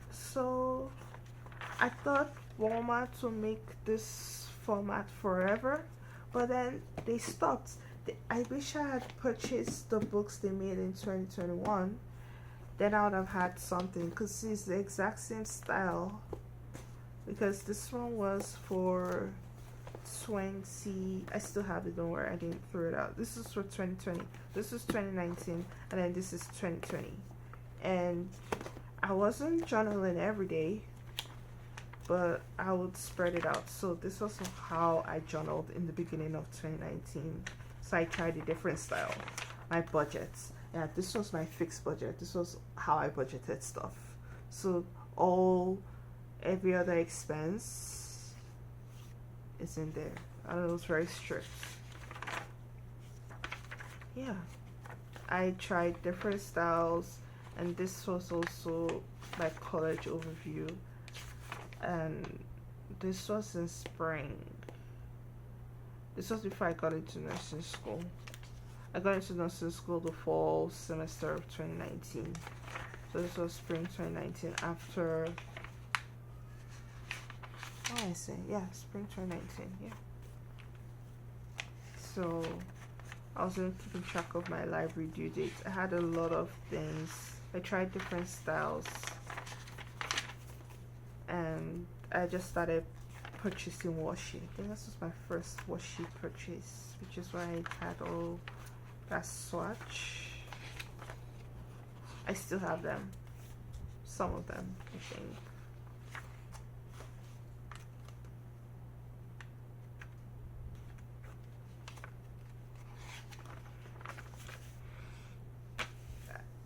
A: So I thought Walmart would make this format forever, but then they stopped. I wish I had purchased the books they made in 2021. Then I would have had something, because it's the exact same style. Because this one was for 20, I still have it, don't worry, I didn't throw it out. This is for 2020, this is 2019, and then this is 2020. And I wasn't journaling every day, but I would spread it out. So this was how I journaled in the beginning of 2019. So I tried a different style. My budgets, yeah, this was my fixed budget. This was how I budgeted stuff. So every other expense is in there. And it was very strict. Yeah, I tried different styles, and this was also my college overview, and this was in spring. This was before I got into nursing school. I got into nursing school the fall semester of 2019. So this was spring 2019 after, oh I say, yeah, spring 2019, yeah. So I wasn't keeping track of my library due dates. I had a lot of things. I tried different styles and I just started purchasing washi. I think this was my first washi purchase, which is why I had all that swatch. I still have them, some of them, I think.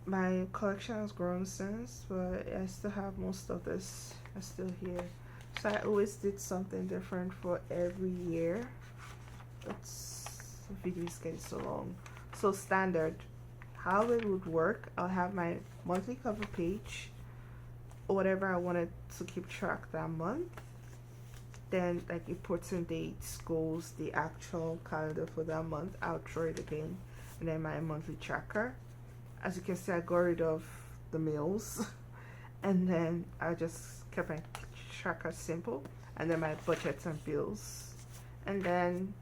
A: My collection has grown since, but I still have most of this. I still here. So I always did something different for every year. It's, the video is getting so long. So standard, how it would work, I'll have my monthly cover page, or whatever I wanted to keep track that month. Then like important dates, goals, the actual calendar for that month, I'll draw it again. And then my monthly tracker. As you can see, I got rid of the meals and then I just kept my tracker simple, and then my budgets and bills. And then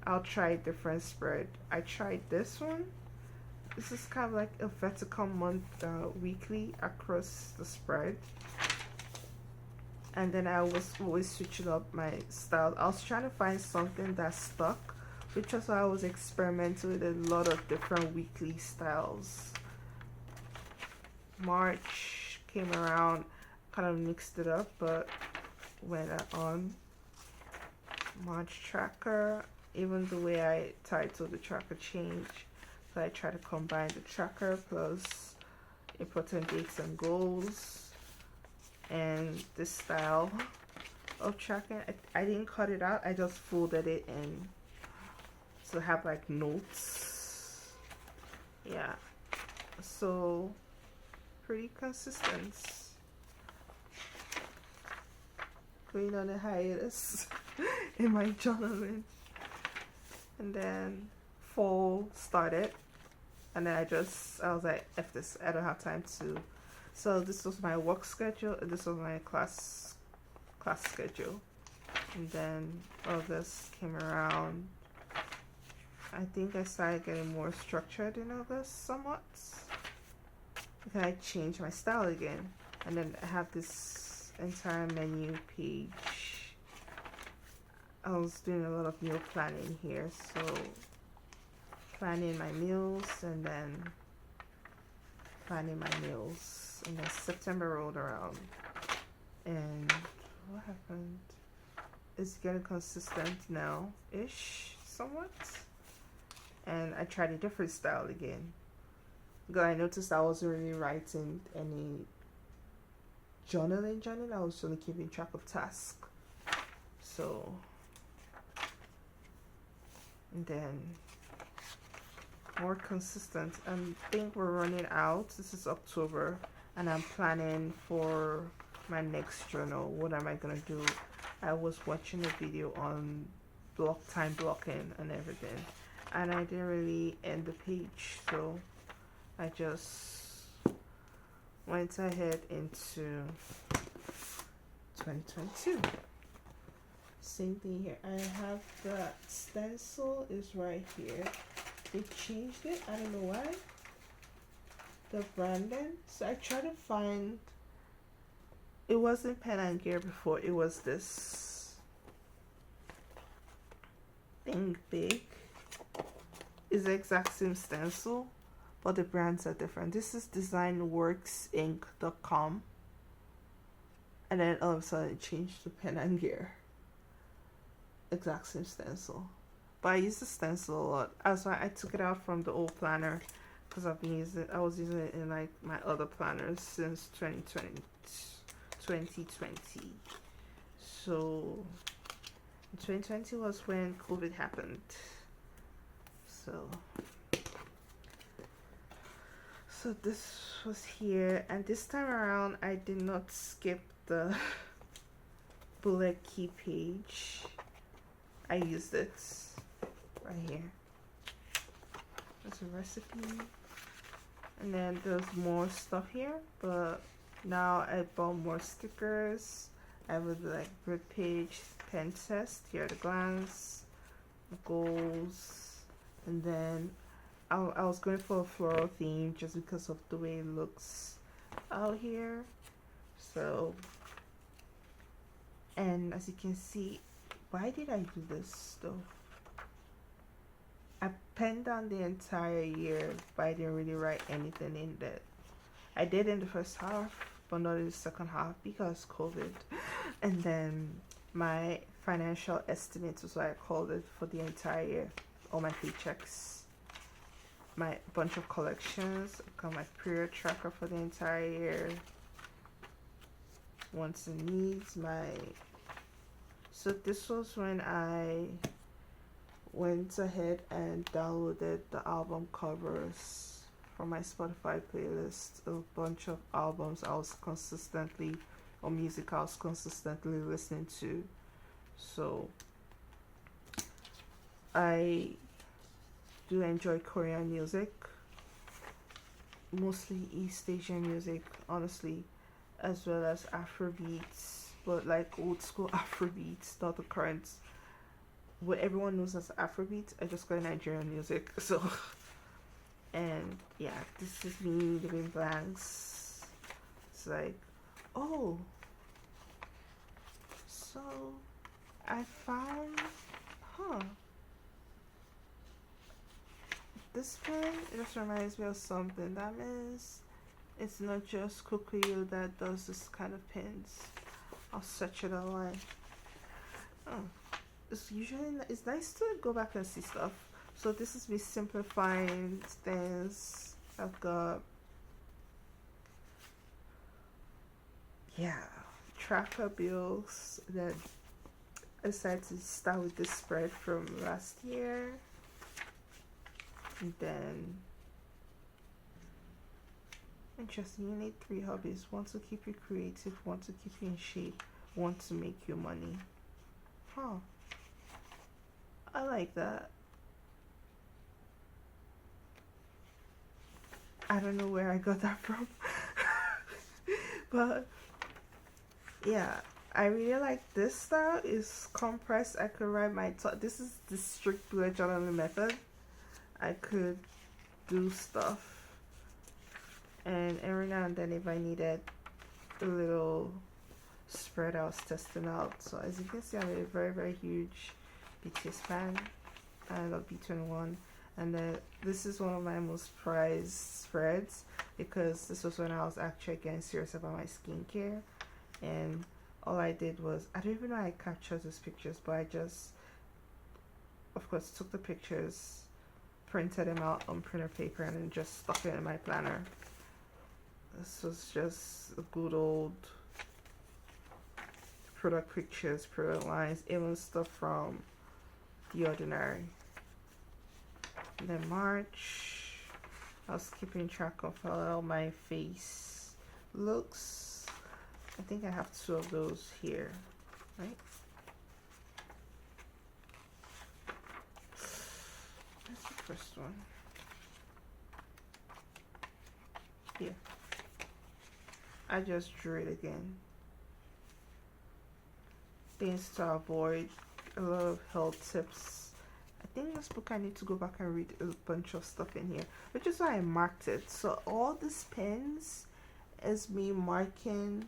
A: I'll try a different spread. I tried this one. This is kind of like a vertical month weekly across the spread. And then I was always switching up my style. I was trying to find something that stuck, which was why I was experimenting with a lot of different weekly styles. March came around, kind of mixed it up, but went on March tracker. Even the way I titled the tracker changed, so I try to combine the tracker plus important dates and goals. And this style of tracking, I didn't cut it out, I just folded it in to have like notes. Yeah, so pretty consistent. Going on a hiatus in my journaling. And then fall started, and then I was like, F this, I don't have time to. So this was my work schedule and this was my class schedule. And then August came around. I think I started getting more structured in August somewhat. Because I changed my style again. And then I have this entire menu page. I was doing a lot of meal planning here, so planning my meals and then planning my meals. And then September rolled around, and what happened? It's getting consistent now ish somewhat, and I tried a different style again because I noticed I wasn't really writing any journaling. I was only keeping track of tasks. So, and then more consistent. I think we're running out. This is October, and I'm planning for my next journal. What am I gonna do? I was watching a video on time blocking and everything, and I didn't really end the page, so I just went ahead into 2022. Same thing here. I have the stencil is right here. They changed it, I don't know why, the branding. So I tried to find, it wasn't Pen and Gear before, it was this thing big. It's the exact same stencil, but the brands are different. This is designworksinc.com, and then all of a sudden it changed to Pen and Gear. Exact same stencil. But I use the stencil a lot. That's why I took it out from the old planner, because I was using it in like my other planners since 2020. So 2020 was when COVID happened. So this was here, and this time around I did not skip the bullet key page. I used it. right here. There's a recipe. And then there's more stuff here, but now I bought more stickers. I would like grid page, pen test, here are the glance, goals, and then I was going for a floral theme just because of the way it looks out here. So, and as you can see, why did I do this though? I penned down the entire year, but I didn't really write anything in that. I did in the first half, but not in the second half because COVID. And then my financial estimates was what I called it for the entire year. All my paychecks, my bunch of collections, got my period tracker for the entire year. Wants and needs, so this was when I went ahead and downloaded the album covers for my Spotify playlist. A bunch of albums I was consistently, or music I was consistently listening to. So I do enjoy Korean music, mostly East Asian music, honestly, as well as Afrobeats, but like old school Afrobeats, not the current what everyone knows as Afrobeat. I just got Nigerian music. So, and yeah, this is me leaving blanks. It's like, oh, so I found, this pen, it just reminds me of something. That means it's not just Kukuyu that does this kind of pins. I'll search it online. Oh. It's nice to go back and see stuff. So this is me simplifying things. I've got, tracker bills. Then I decided to start with this spread from last year, and then interesting. You need 3 hobbies: one to keep you creative, one to keep you in shape, one to make you money. I like that. I don't know where I got that from. But yeah, I really like this style. It's compressed. I could write my thought. This is the strict bullet journaling method. I could do stuff, and every now and then if I needed a little spread I was testing out. So as you can see, I'm a very, very huge BTS fan. I love B21, and then this is one of my most prized spreads because this was when I was actually getting serious about my skincare, and all I did was, I don't even know how I captured these pictures, but I just, of course, took the pictures, printed them out on printer paper, and then just stuck it in my planner. This was just a good old product pictures, product lines, even stuff from The Ordinary. And then March, I was keeping track of how my face looks. I think I have 2 of those here, right? That's the first one. Here. I just drew it again. Things to avoid, a lot of health tips. I think this book I need to go back and read a bunch of stuff in here, which is why I marked it. So all these pens is me marking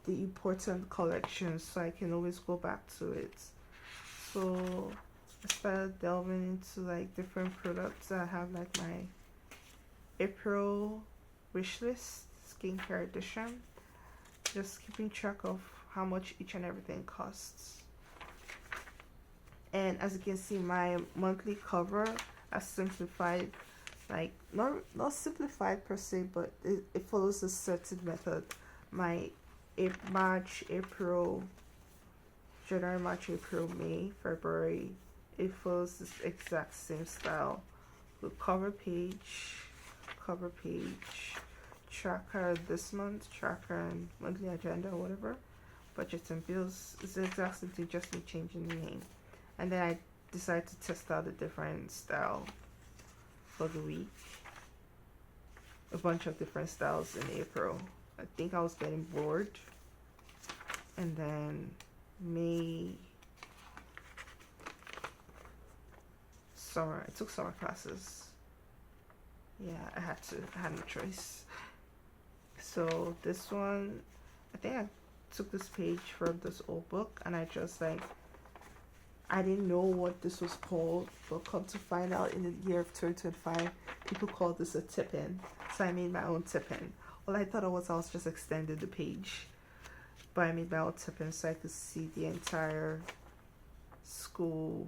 A: the important collections so I can always go back to it. So I started delving into like different products. I have like my April wish list, skincare edition, just keeping track of how much each and everything costs. And as you can see, my monthly cover I simplified, like not simplified per se, but it follows a certain method. My March, April, January, March, April, May, February, it follows this exact same style with cover page, tracker this month, tracker and monthly agenda or whatever, budgets and bills. It's the exact same thing, just me changing the name. And then I decided to test out a different style for the week. A bunch of different styles in April. I think I was getting bored. And then May, summer. I took summer classes. Yeah, I had no choice. So this one, I think I took this page from this old book, and I just like, I didn't know what this was called, but come to find out in the year of 2025, people call this a tip-in. So I made my own tip-in. All I thought I was just extending the page, but I made my own tip-in so I could see the entire school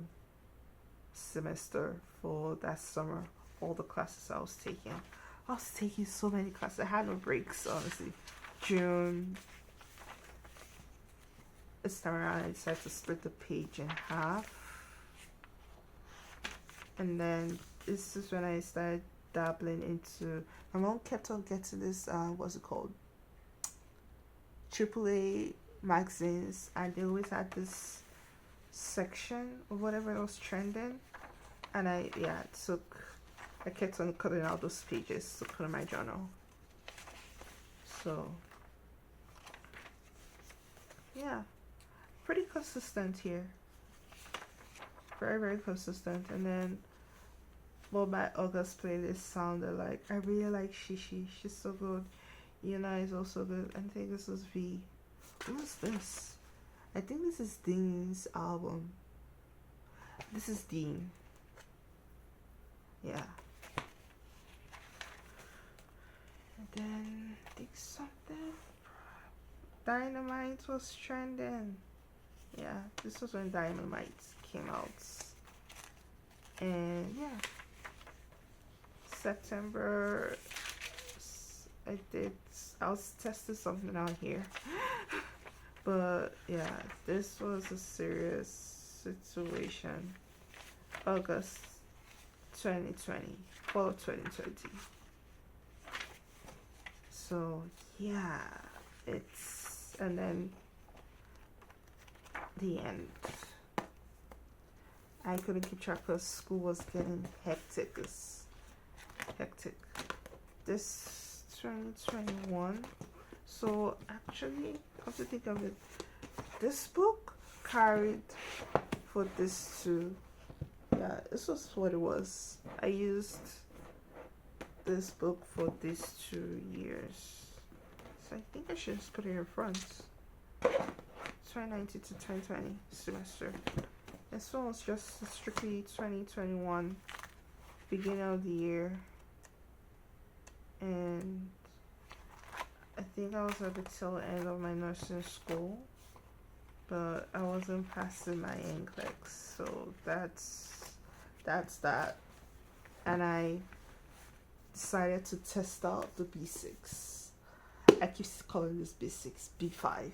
A: semester for that summer, all the classes I was taking. I was taking so many classes. I had no breaks, honestly. June, this time around, I decided to split the page in half. And then this is when I started dabbling into, my mom kept on getting this, what's it called? AAA magazines, and they always had this section of whatever was trending. And I kept on cutting out those pages to put in my journal. So yeah, pretty consistent here. Very, very consistent. And then what my August playlist sounded like, I really like Shishi. She's so good. Yuna is also good. I think this is V. What is this? I think this is Dean's album. This is Dean. Yeah. And then I think something Dynamite was trending. Yeah, this was when Dynamite came out. And yeah, September, I was testing something out here. But yeah, this was a serious situation. August 2020, fall of 2020. So yeah, and then the end. I couldn't keep track because school was getting hectic. This 2021. So actually, come to think of it, this book carried for this too. Yeah, this was what it was. I used this book for these 2 years. So I think I should just put it in front. 2019 to 2020 semester. This one was just strictly 2021, beginning of the year. And I think I was at the tail end of my nursing school, but I wasn't passing my NCLEX, so that's that. And I decided to test out the B6. I keep calling this B6, B5.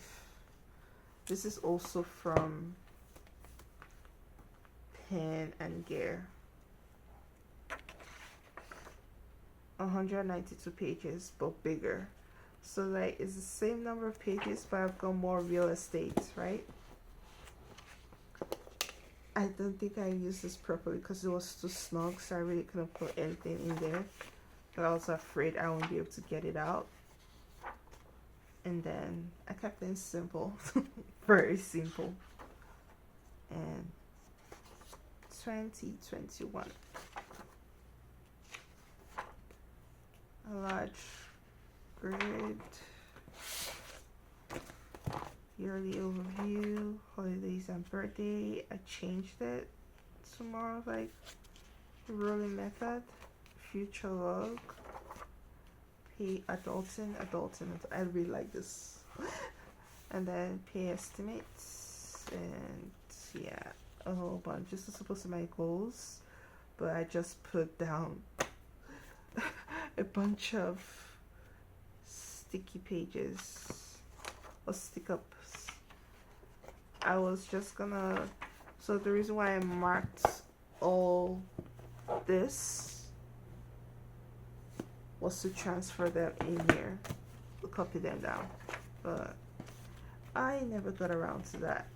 A: This is also from Pen and Gear. 192 pages, but bigger. So like it's the same number of pages, but I've got more real estate, right? I don't think I used this properly because it was too snug, so I really couldn't put anything in there. But I was afraid I wouldn't be able to get it out. And then I kept things simple, very simple. And 2021. A large grid, yearly overview, holidays and birthday. I changed it to more of like rolling method, future log, pay adulting. I really like this. And then pay estimates, and yeah, a whole bunch. This is supposed to be my goals, but I just put down a bunch of sticky pages or stick ups. I was just gonna, so the reason why I marked all this was to transfer them in here, to copy them down, but I never got around to that.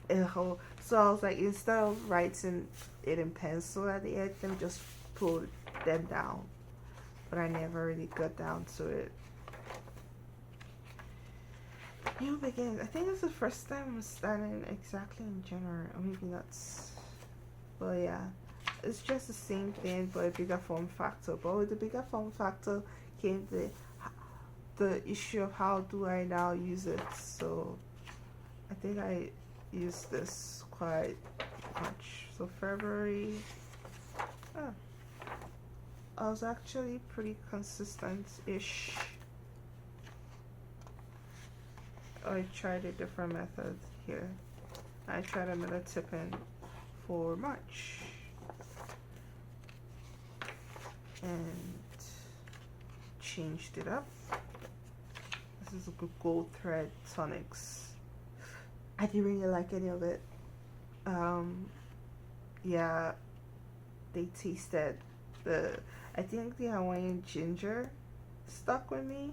A: So I was like, instead of writing it in pencil at the edge, let me just pull them down. But I never really got down to it. New beginnings. I think it's the first time I'm starting exactly in January. Or maybe that's. But yeah, it's just the same thing, but a bigger form factor. But with the bigger form factor came the issue of how do I now use it. So I think I use this quite much. So February, oh, I was actually pretty consistent-ish. I tried a different method here. I tried another tip-in for March. And changed it up. This is a good gold thread tonics. I didn't really like any of it. Yeah, they tasted I think the Hawaiian ginger stuck with me,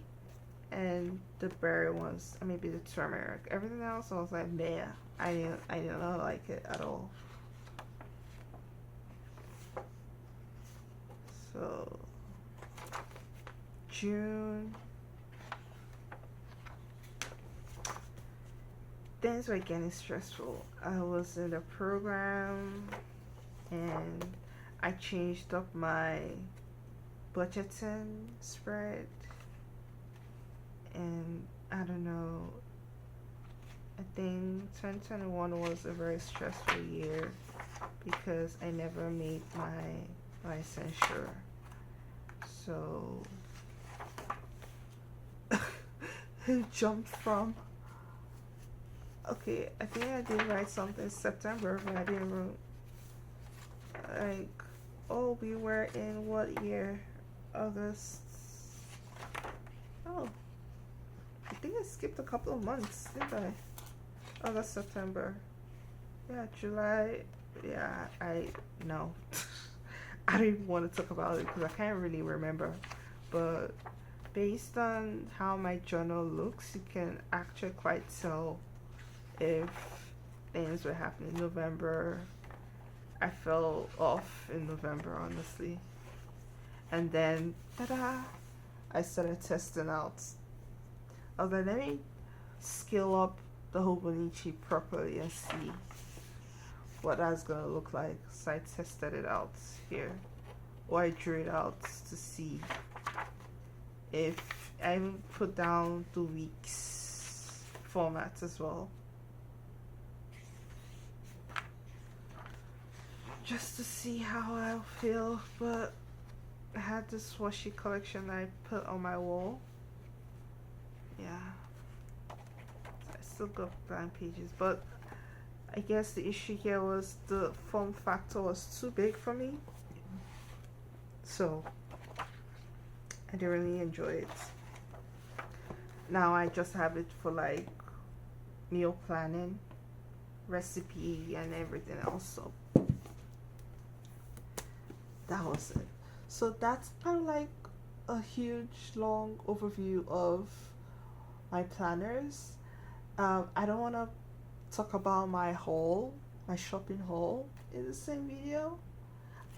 A: and the berry ones, maybe the turmeric. Everything else, I was like, man, I did not like it at all. So June, things were getting stressful. I was in the program and I changed up my budgeting spread, and I don't know, I think 2021 was a very stressful year because I never made my licensure. So it jumped from, okay, I think I did write something September, but I didn't write, like, oh, we were in what year? August. Oh, I think I skipped a couple of months, didn't I? August, September. Yeah, July. Yeah, no. I don't even want to talk about it because I can't really remember. But based on how my journal looks, you can actually quite tell if things were happening in November. I fell off in November, honestly. And then, ta-da, I started testing out. I was like, let me scale up the Hobonichi properly and see what that's gonna look like. So I tested it out here, or I drew it out to see if I even put down the week's format as well, just to see how I feel. But I had this washi collection I put on my wall. Yeah, I still got blank pages, but I guess the issue here was the form factor was too big for me, so I didn't really enjoy it. Now I just have it for like meal planning, recipe, and everything else. So that was it. So that's kind of like a huge long overview of my planners. I don't want to talk about my shopping haul in the same video.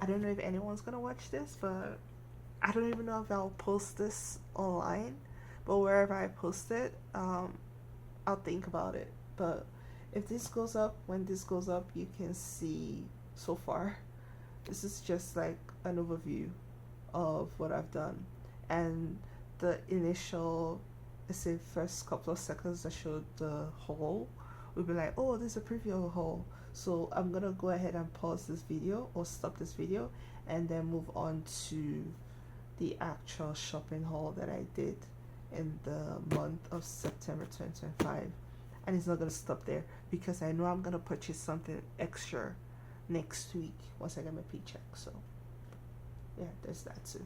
A: I don't know if anyone's gonna watch this, but I don't even know if I'll post this online. But wherever I post it, I'll think about it. But if this goes up, when this goes up, you can see so far. This is just like an overview of what I've done, and the initial, let's say, first couple of seconds I showed the haul will be like, oh, this is a preview of the haul. So I'm gonna go ahead and pause this video or stop this video and then move on to the actual shopping haul that I did in the month of September 2025. And it's not gonna stop there because I know I'm gonna purchase something extra next week once I get my paycheck. So yeah, there's that too.